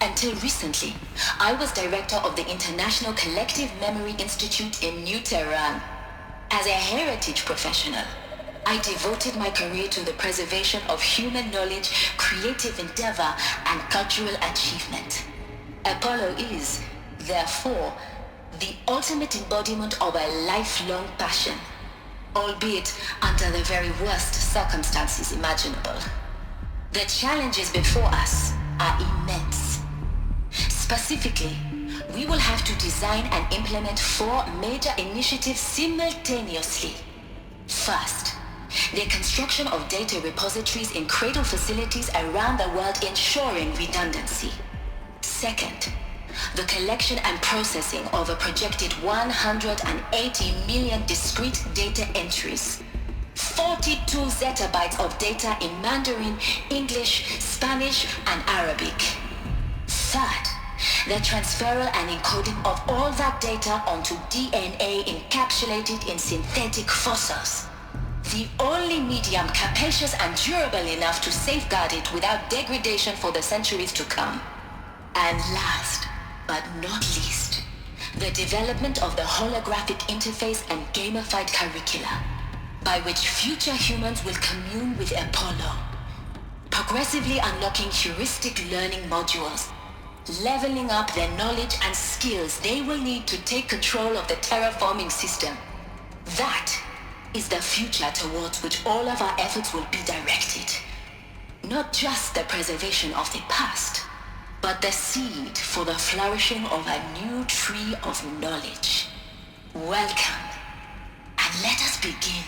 Until recently, I was director of the International Collective Memory Institute in New Tehran. As a heritage professional, I devoted my career to the preservation of human knowledge, creative endeavor, and cultural achievement. Apollo is, therefore, the ultimate embodiment of a lifelong passion, albeit under the very worst circumstances imaginable. The challenges before us are immense. Specifically, we will have to design and implement 4 major initiatives simultaneously. First, the construction of data repositories in cradle facilities around the world ensuring redundancy. Second, the collection and processing of a projected 180 million discrete data entries. 42 zettabytes of data in Mandarin, English, Spanish, and Arabic. Third, the transferal and encoding of all that data onto DNA encapsulated in synthetic fossils. The only medium capacious and durable enough to safeguard it without degradation for the centuries to come. And last, but not least, the development of the holographic interface and gamified curricula, by which future humans will commune with Apollo, progressively unlocking heuristic learning modules, leveling up their knowledge and skills they will need to take control of the terraforming system. That is the future towards which all of our efforts will be directed. Not just the preservation of the past, but the seed for the flourishing of a new tree of knowledge. Welcome, and let us begin.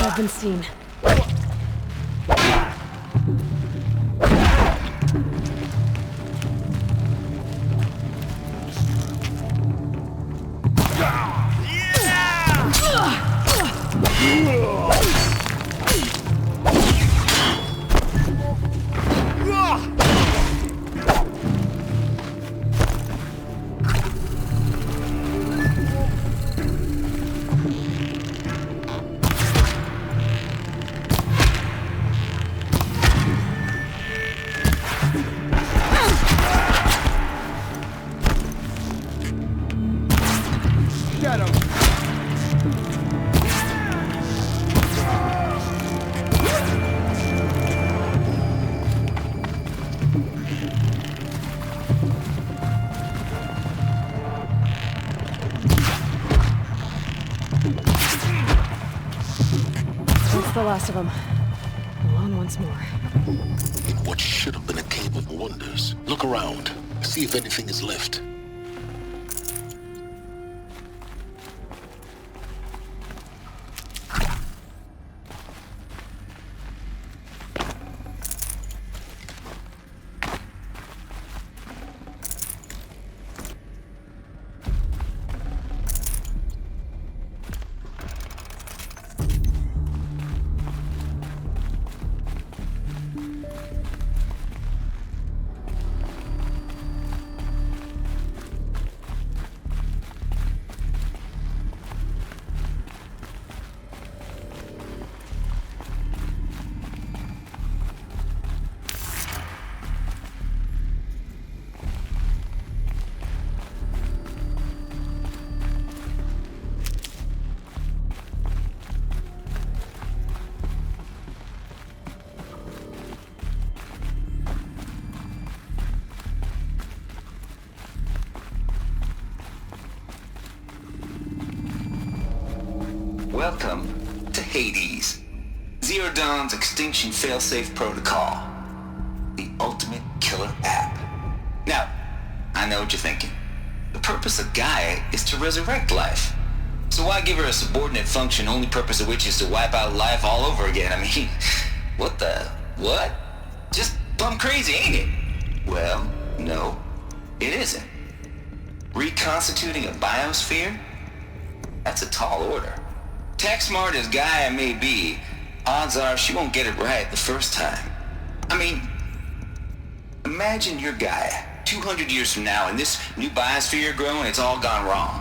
I've been seen. The last of them. Alone once more. In what should have been a cave of wonders. Look around. See if anything is left. Welcome to Hades, Zero Dawn's extinction failsafe protocol, the ultimate killer app. Now, I know what you're thinking. The purpose of Gaia is to resurrect life. So why give her a subordinate function, only purpose of which is to wipe out life all over again? I mean, what? Just plumb crazy, ain't it? Well, no, it isn't. Reconstituting a biosphere? That's a tall order. Tech smart as Gaia may be, odds are she won't get it right the first time. I mean, imagine your Gaia 200 years from now and this new biosphere growing, it's all gone wrong.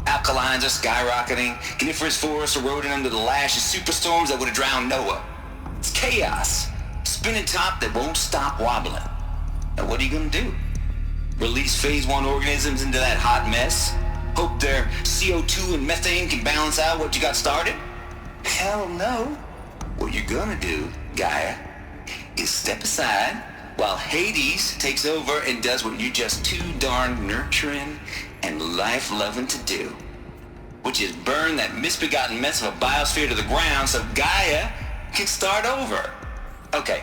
Alkalines are skyrocketing, coniferous forests eroding under the lash of superstorms that would have drowned Noah. It's chaos. Spinning top that won't stop wobbling. Now what are you gonna do? Release phase 1 organisms into that hot mess? Hope their CO2 and methane can balance out what you got started? Hell no. What you're gonna do, Gaia, is step aside while Hades takes over and does what you're just too darn nurturing and life-loving to do, which is burn that misbegotten mess of a biosphere to the ground so Gaia can start over. Okay,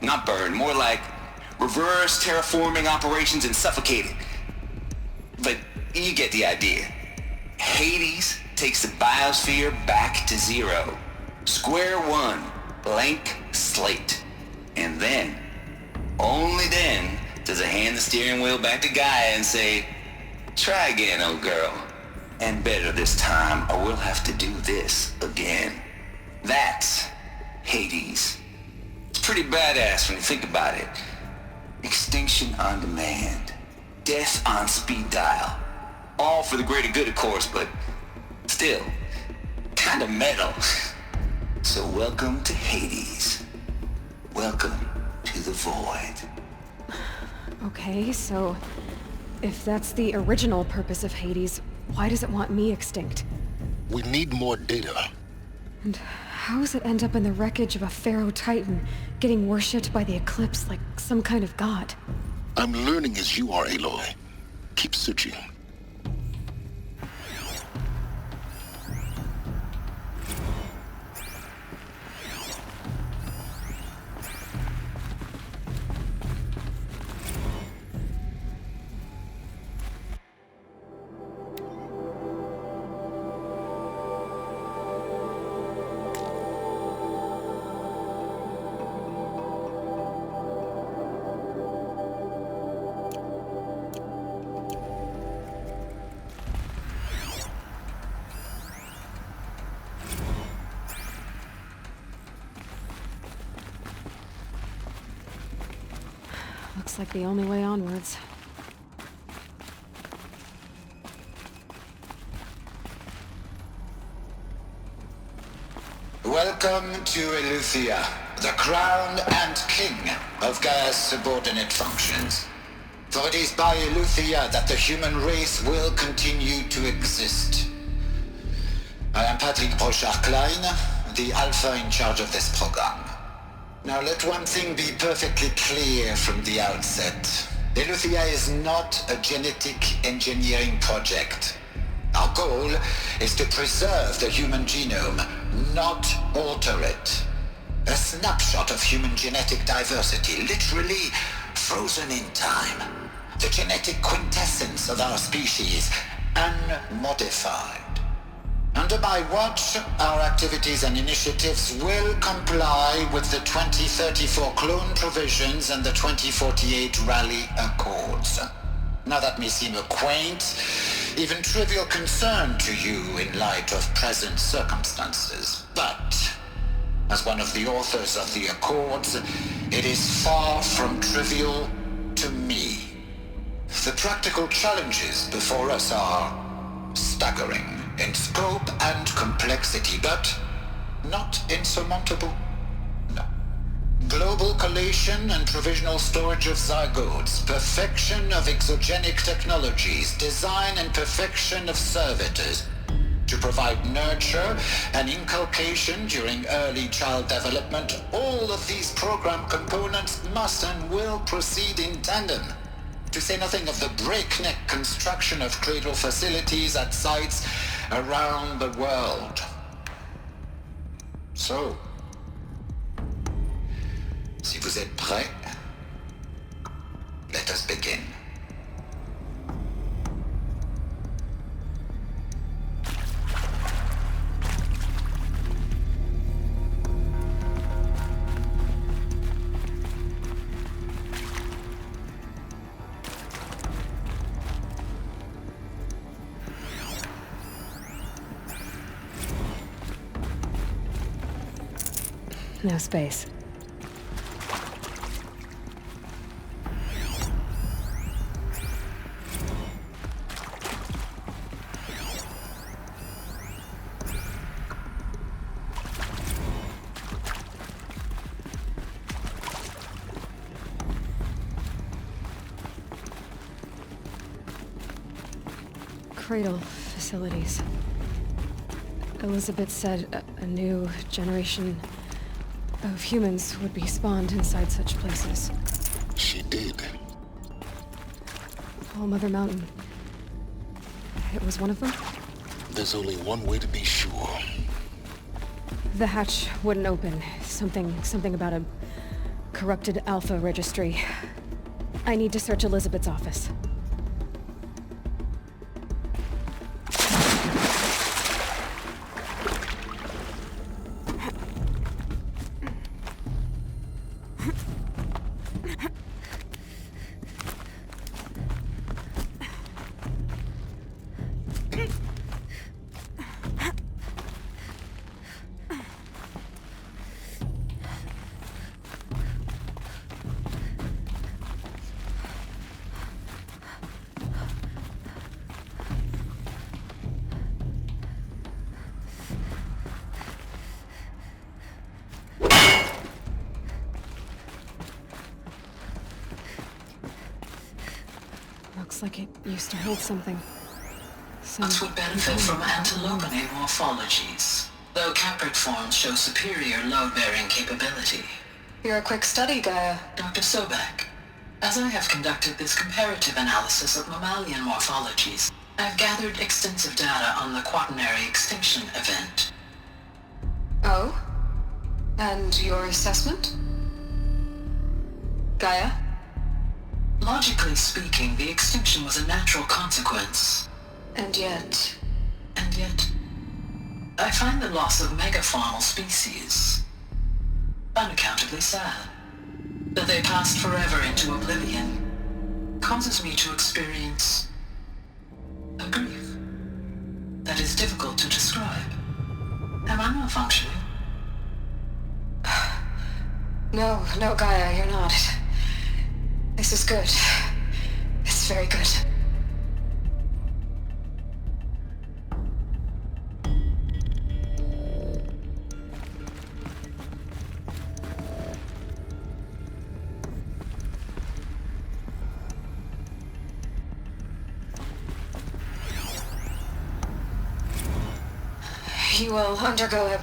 not burn, more like reverse terraforming operations and suffocate it. But you get the idea. Hades takes the biosphere back to zero. Square one, blank slate. And then, only then, does it hand the steering wheel back to Gaia and say, try again, old girl. And better this time, or we'll have to do this again. That's Hades. It's pretty badass when you think about it. Extinction on demand. Death on speed dial. All for the greater good, of course, but still, kind of metal. So welcome to Hades. Welcome to the void. Okay, so if that's the original purpose of Hades, why does it want me extinct? We need more data. And how does it end up in the wreckage of a Pharaoh Titan, getting worshipped by the Eclipse like some kind of god? I'm learning as you are, Aloy. Keep searching. Looks like the only way onwards. Welcome to Eleuthia, the crown and king of Gaia's subordinate functions. For it is by Eleuthia that the human race will continue to exist. I am Patrick Brochard-Klein, the Alpha in charge of this program. Now let one thing be perfectly clear from the outset. Eleuthia is not a genetic engineering project. Our goal is to preserve the human genome, not alter it. A snapshot of human genetic diversity, literally frozen in time. The genetic quintessence of our species, unmodified. Under my watch, our activities and initiatives will comply with the 2034 clone provisions and the 2048 Rally Accords. Now that may seem a quaint, even trivial concern to you in light of present circumstances, but as one of the authors of the Accords, it is far from trivial to me. The practical challenges before us are staggering in scope and complexity, but not insurmountable. No. Global collation and provisional storage of zygotes, perfection of exogenic technologies, design and perfection of servitors, to provide nurture and inculcation during early child development. All of these program components must and will proceed in tandem. To say nothing of the breakneck construction of cradle facilities at sites around the world. So, si vous êtes prêts, let us begin. No space. cradle facilities. Elizabeth said a new generation of humans would be spawned inside such places. She did. All Mother Mountain. It was one of them? There's only one way to be sure. The hatch wouldn't open. Something about a corrupted Alpha registry. I need to search Elizabeth's office. Looks like it used to hold something. It would benefit from antilopine morphologies, though caprid forms show superior load-bearing capability. You're a quick study, Gaia. Dr. Sobek, as I have conducted this comparative analysis of mammalian morphologies, I've gathered extensive data on the quaternary extinction event. Oh? And your assessment? Gaia? Logically speaking, the extinction was a natural consequence. And yet, I find the loss of megafaunal species unaccountably sad. That they passed forever into oblivion causes me to experience a grief that is difficult to describe. Am I not functioning? No, Gaia, you're not. This is good. It's very good. You will undergo a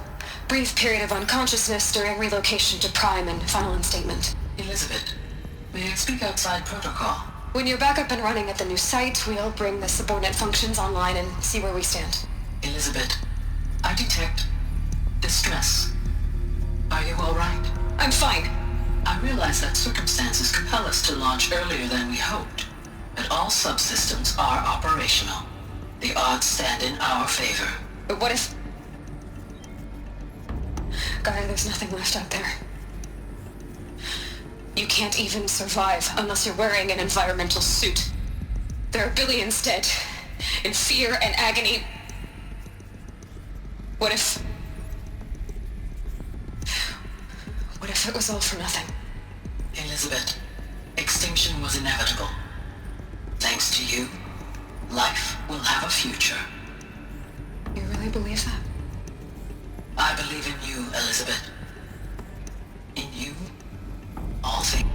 brief period of unconsciousness during relocation to Prime and final instatement. Elizabeth, may I speak outside protocol? When you're back up and running at the new site, we'll bring the subordinate functions online and see where we stand. Elizabeth, I detect distress. Are you all right? I'm fine. I realize that circumstances compel us to launch earlier than we hoped, but all subsystems are operational. The odds stand in our favor. But what if... Gaia, there's nothing left out there. You can't even survive unless you're wearing an environmental suit. There are billions dead, in fear and agony. What if it was all for nothing? Elizabeth, extinction was inevitable. Thanks to you, life will have a future. You really believe that? I believe in you, Elizabeth. In you, all things.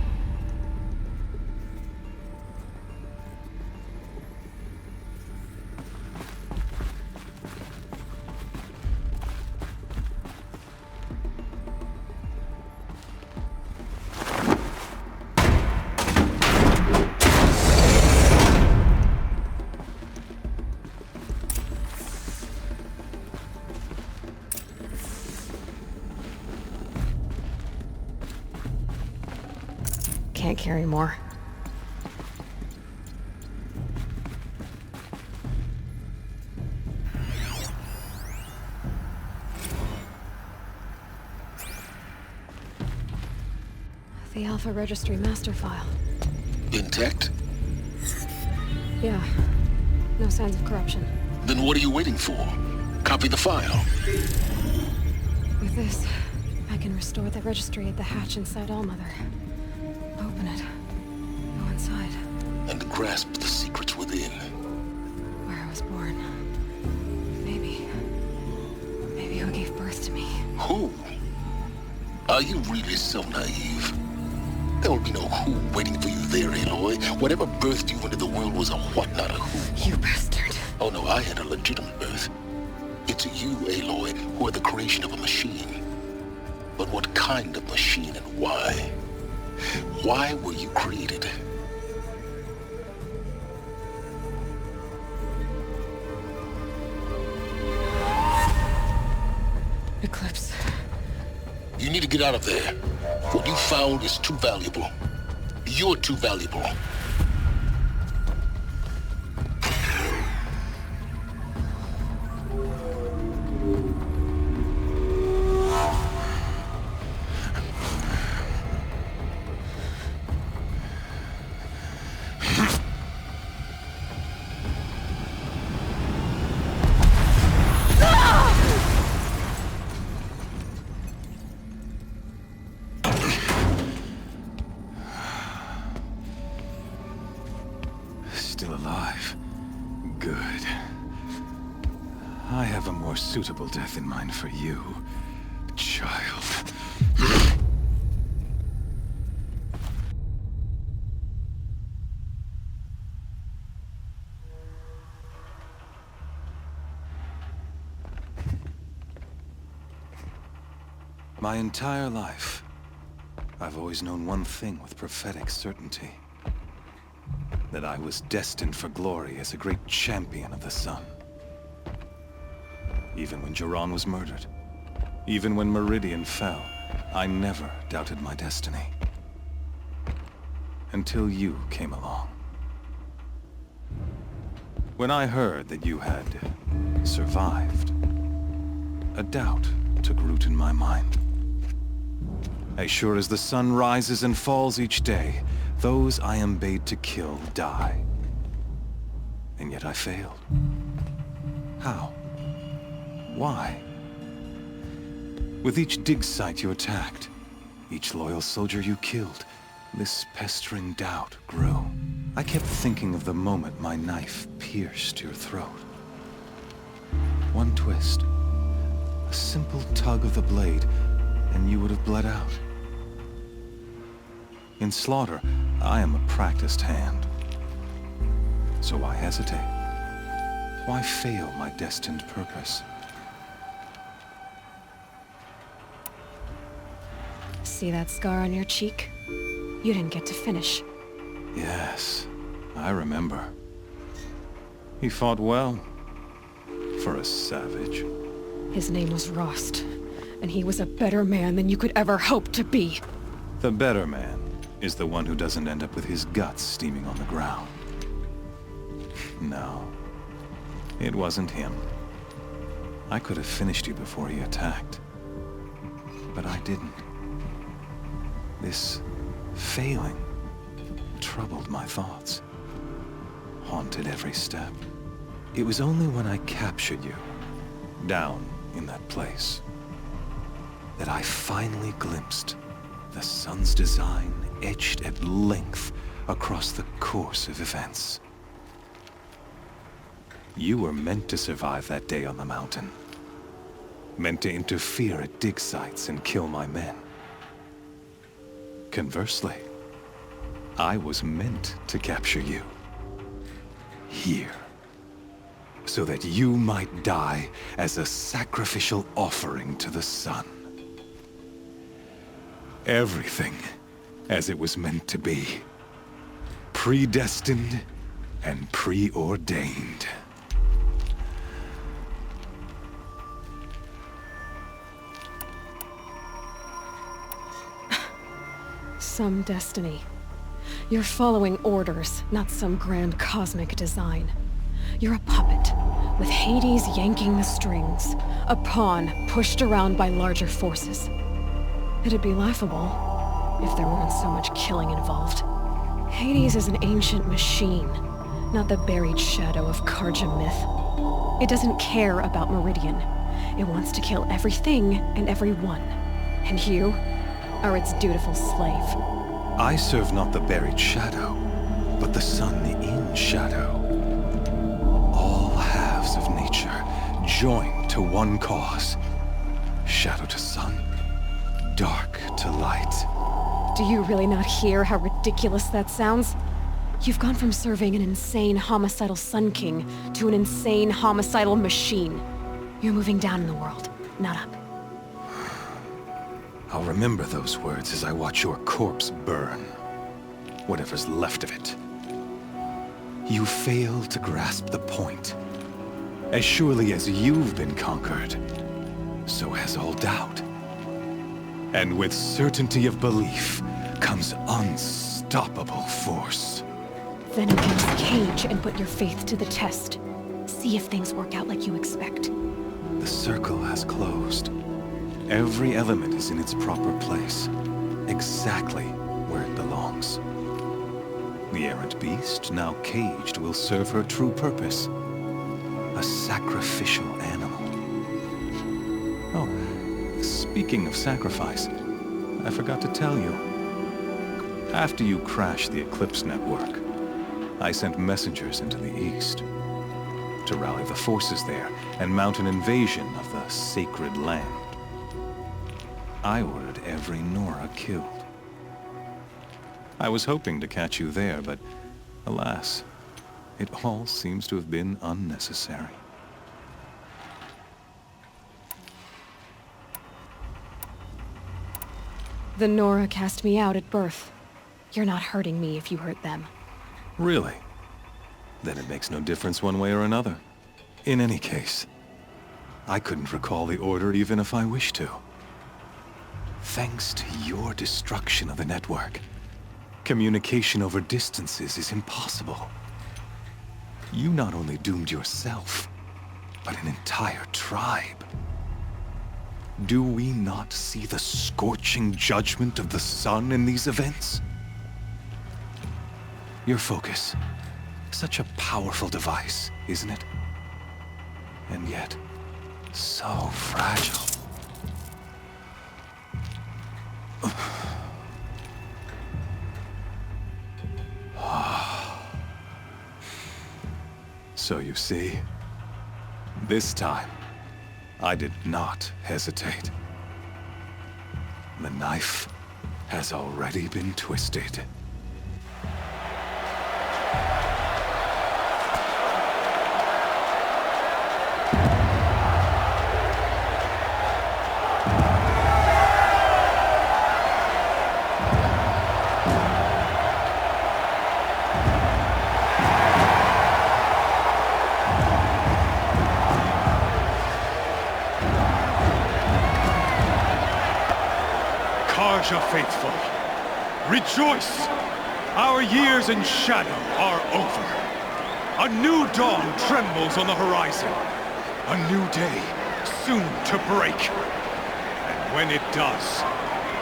Can't carry more. The Alpha Registry master file. Intact? Yeah. No signs of corruption. Then what are you waiting for? Copy the file. With this, I can restore the registry at the hatch inside Allmother. Open it. Go inside. And grasp the secrets within. Where I was born. Maybe who gave birth to me. Who? Are you really so naive? There will be no who waiting for you there, Aloy. Whatever birthed you into the world was a what, not a who. You bastard. Oh no, I had a legitimate birth. It's you, Aloy, who are the creation of a machine. But what kind of machine and why? Why were you created? Eclipse. You need to get out of there. What you found is too valuable. You're too valuable. Still alive. Good. I have a more suitable death in mind for you, child. My entire life, I've always known one thing with prophetic certainty. That I was destined for glory as a great champion of the sun. Even when Jiran was murdered, even when Meridian fell, I never doubted my destiny. Until you came along. When I heard that you had survived, a doubt took root in my mind. As sure as the sun rises and falls each day, those I am bade to kill die. And yet I failed. How? Why? With each dig site you attacked, each loyal soldier you killed, this pestering doubt grew. I kept thinking of the moment my knife pierced your throat. One twist, a simple tug of the blade, and you would have bled out. In slaughter, I am a practiced hand. So why hesitate? Why fail my destined purpose? See that scar on your cheek? You didn't get to finish. Yes, I remember. He fought well. For a savage. His name was Rost, and he was a better man than you could ever hope to be. The better man is the one who doesn't end up with his guts steaming on the ground. No, it wasn't him. I could have finished you before he attacked. But I didn't. This failing troubled my thoughts, haunted every step. It was only when I captured you, down in that place, that I finally glimpsed the sun's design etched at length across the course of events. You were meant to survive that day on the mountain. Meant to interfere at dig sites and kill my men. Conversely, I was meant to capture you. Here. So that you might die as a sacrificial offering to the sun. Everything as it was meant to be. Predestined and preordained. Some destiny. You're following orders, not some grand cosmic design. You're a puppet, with Hades yanking the strings. A pawn pushed around by larger forces. It'd be laughable if there weren't so much killing involved. Hades is an ancient machine, not the buried shadow of Karja myth. It doesn't care about Meridian. It wants to kill everything and everyone. And you are its dutiful slave. I serve not the buried shadow, but the sun in shadow. All halves of nature joined to one cause. Shadow to sun, dark to light. Do you really not hear how ridiculous that sounds? You've gone from serving an insane homicidal Sun King to an insane homicidal machine. You're moving down in the world, not up. I'll remember those words as I watch your corpse burn. Whatever's left of it. You fail to grasp the point. As surely as you've been conquered, so has all doubt. And with certainty of belief comes unstoppable force. Then open this cage and put your faith to the test. See if things work out like you expect. The circle has closed. Every element is in its proper place, exactly where it belongs. The errant beast, now caged, will serve her true purpose. A sacrificial animal. Oh, speaking of sacrifice, I forgot to tell you. After you crashed the Eclipse network, I sent messengers into the east to rally the forces there and mount an invasion of the sacred land. I ordered every Nora killed. I was hoping to catch you there, but alas, it all seems to have been unnecessary. The Nora cast me out at birth. You're not hurting me if you hurt them. Really? Then it makes no difference one way or another. In any case, I couldn't recall the order even if I wished to. Thanks to your destruction of the network, communication over distances is impossible. You not only doomed yourself, but an entire tribe. Do we not see the scorching judgment of the sun in these events? Your focus, such a powerful device, isn't it? And yet, so fragile. So you see, this time, I did not hesitate. The knife has already been twisted. Karja faithful, rejoice! Our years in shadow are over. A new dawn trembles on the horizon. A new day soon to break. And when it does,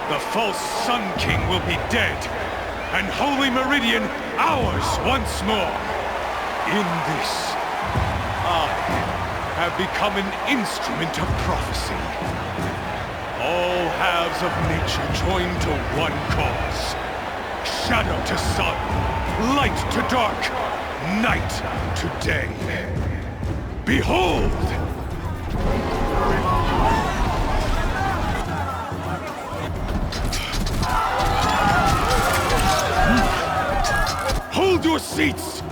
the false Sun King will be dead, and Holy Meridian ours once more. In this, I have become an instrument of prophecy. All halves of nature join to one cause. Shadow to sun, light to dark, night to day. Behold! Hold your seats!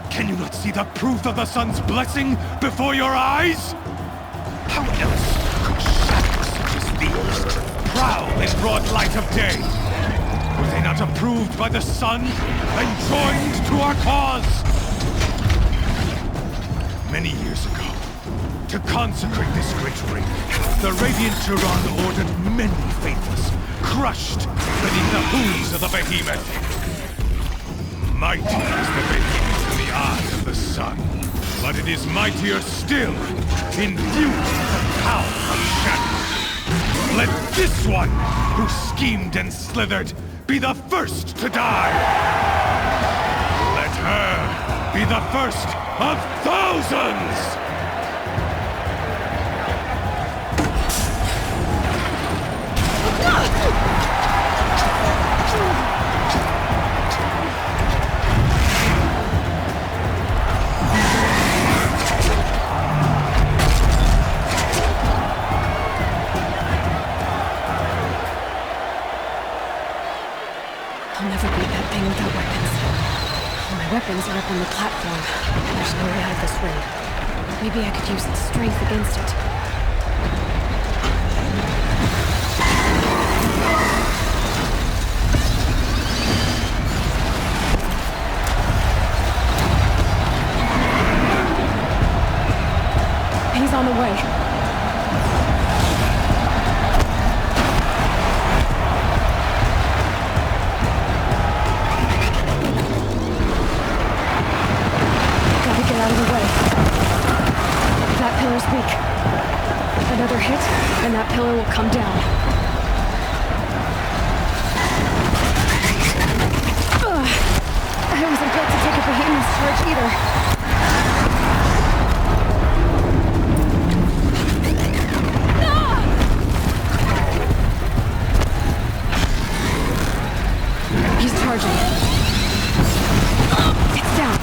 Can you not see the proof of the sun's blessing before your eyes? How else could shadows such as these prowl in broad light of day? Were they not approved by the sun and joined to our cause? Many years ago, to consecrate this great ring, the Radiant Turan ordered many faithless, crushed beneath the hooves of the behemoth. Mighty is the behemoth in the eye of the sun, but it is mightier still, infused with the power of shadow. Let this one, who schemed and slithered, be the first to die! Let her be the first of thousands! I'll never beat that thing without weapons. weapons are up on the platform. There's no way out of this ring. Maybe I could use its strength against it. He's on the way. Gotta get out of the way. That pillar's weak. Another hit, and that pillar will come down. Ugh. I wasn't built to take a behemoth's charge either. He's charging. It's down.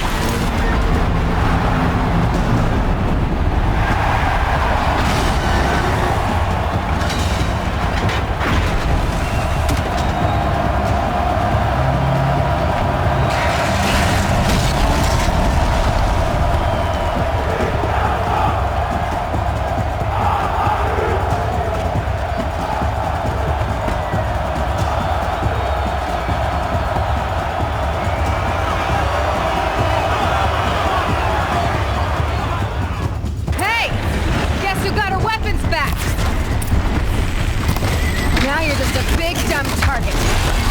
Now you're just a big, dumb target.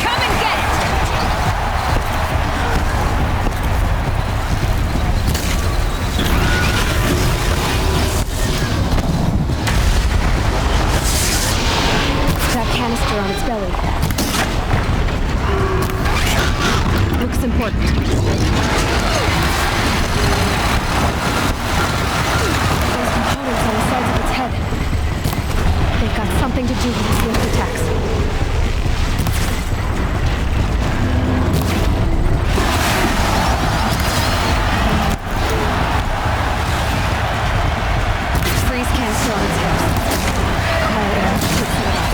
Come and get it! That canister on its belly. Looks important. Those components on the sides of its head. They've got something to do with these lift attacks. Freeze canister on its hips. Quiet air should set it off.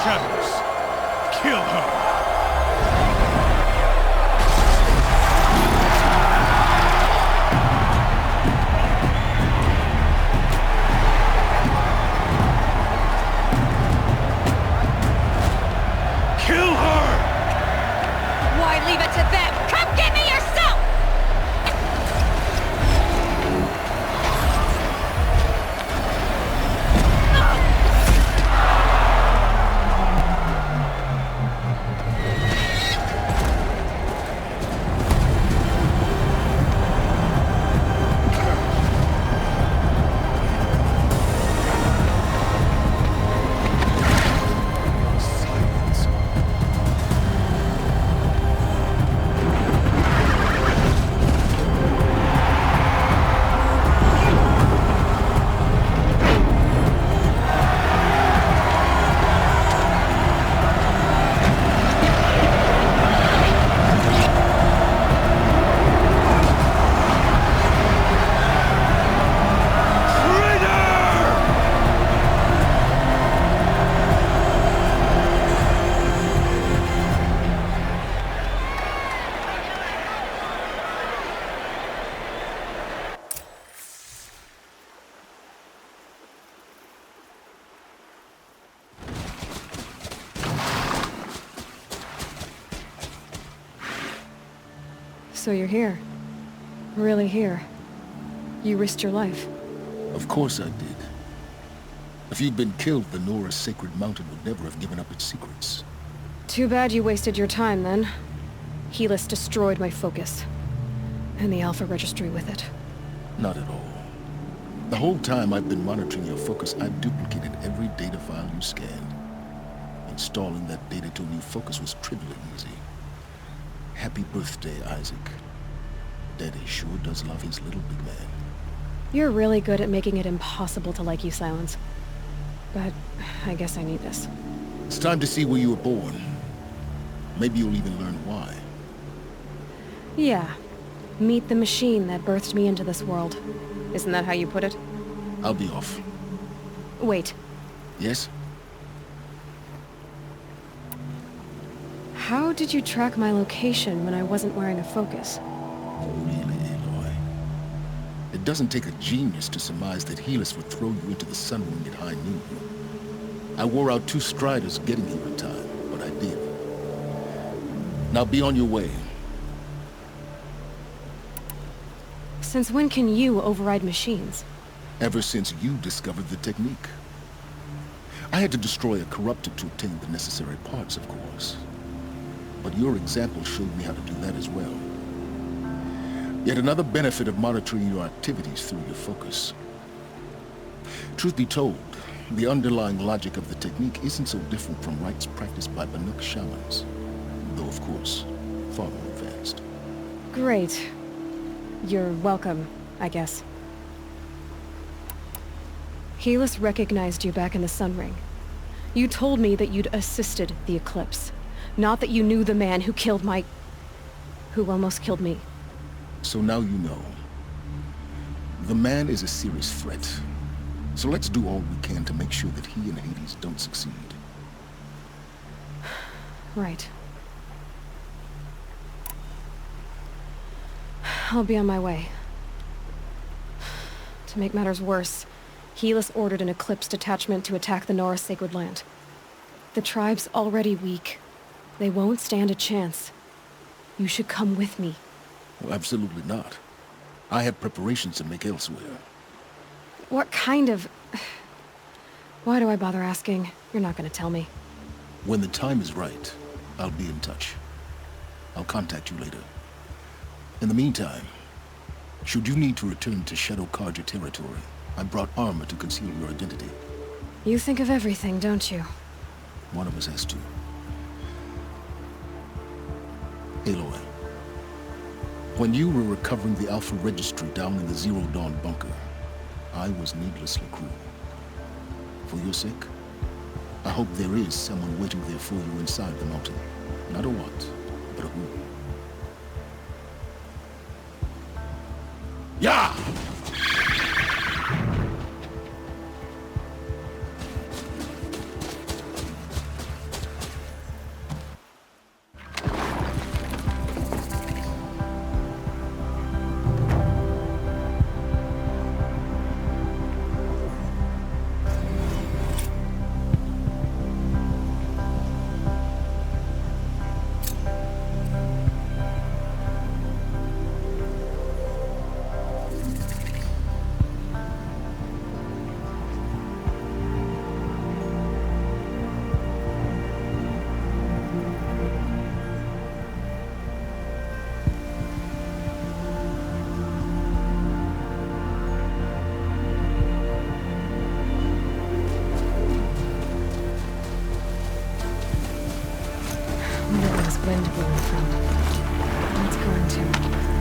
shadows. Kill her! Kill her! Why leave it to them? Come get me yourself! So you're here. Really here. You risked your life. Of course I did. If you'd been killed, the Nora's sacred mountain would never have given up its secrets. Too bad you wasted your time, then. Helis destroyed my focus. And the Alpha Registry with it. Not at all. The whole time I've been monitoring your focus, I've duplicated every data file you scanned. Installing that data to a new focus was trivially easy. Happy birthday, Isaac. Daddy sure does love his little big man. You're really good at making it impossible to like you, Silence. But I guess I need this. It's time to see where you were born. Maybe you'll even learn why. Yeah. Meet the machine that birthed me into this world. Isn't that how you put it? I'll be off. Wait. Yes? How did you track my location when I wasn't wearing a focus? Really, Aloy? It doesn't take a genius to surmise that Helis would throw you into the sun ring at high noon. I wore out 2 striders getting here in time, but I did. Now be on your way. Since when can you override machines? Ever since you discovered the technique. I had to destroy a corrupted to obtain the necessary parts, of course. But your example showed me how to do that as well. Yet another benefit of monitoring your activities through your focus. Truth be told, the underlying logic of the technique isn't so different from rites practiced by Banuk shamans. Though, of course, far more advanced. Great. You're welcome, I guess. Helis recognized you back in the Sun Ring. You told me that you'd assisted the Eclipse. Not that you knew the man who killed who almost killed me. So now you know. The man is a serious threat. So let's do all we can to make sure that he and Hades don't succeed. Right. I'll be on my way. To make matters worse, Helis ordered an Eclipse detachment to attack the Nora Sacred Land. The tribe's already weak. They won't stand a chance. You should come with me. Well, absolutely not. I have preparations to make elsewhere. What kind of... Why do I bother asking? You're not gonna tell me. When the time is right, I'll be in touch. I'll contact you later. In the meantime, should you need to return to Shadow Karja territory, I brought armor to conceal your identity. You think of everything, don't you? One of us has to. Aloy, when you were recovering the Alpha Registry down in the Zero Dawn bunker, I was needlessly cruel. For your sake, I hope there is someone waiting there for you inside the mountain. Not a what, but a who. Yeah! wind blowing from? It's going to.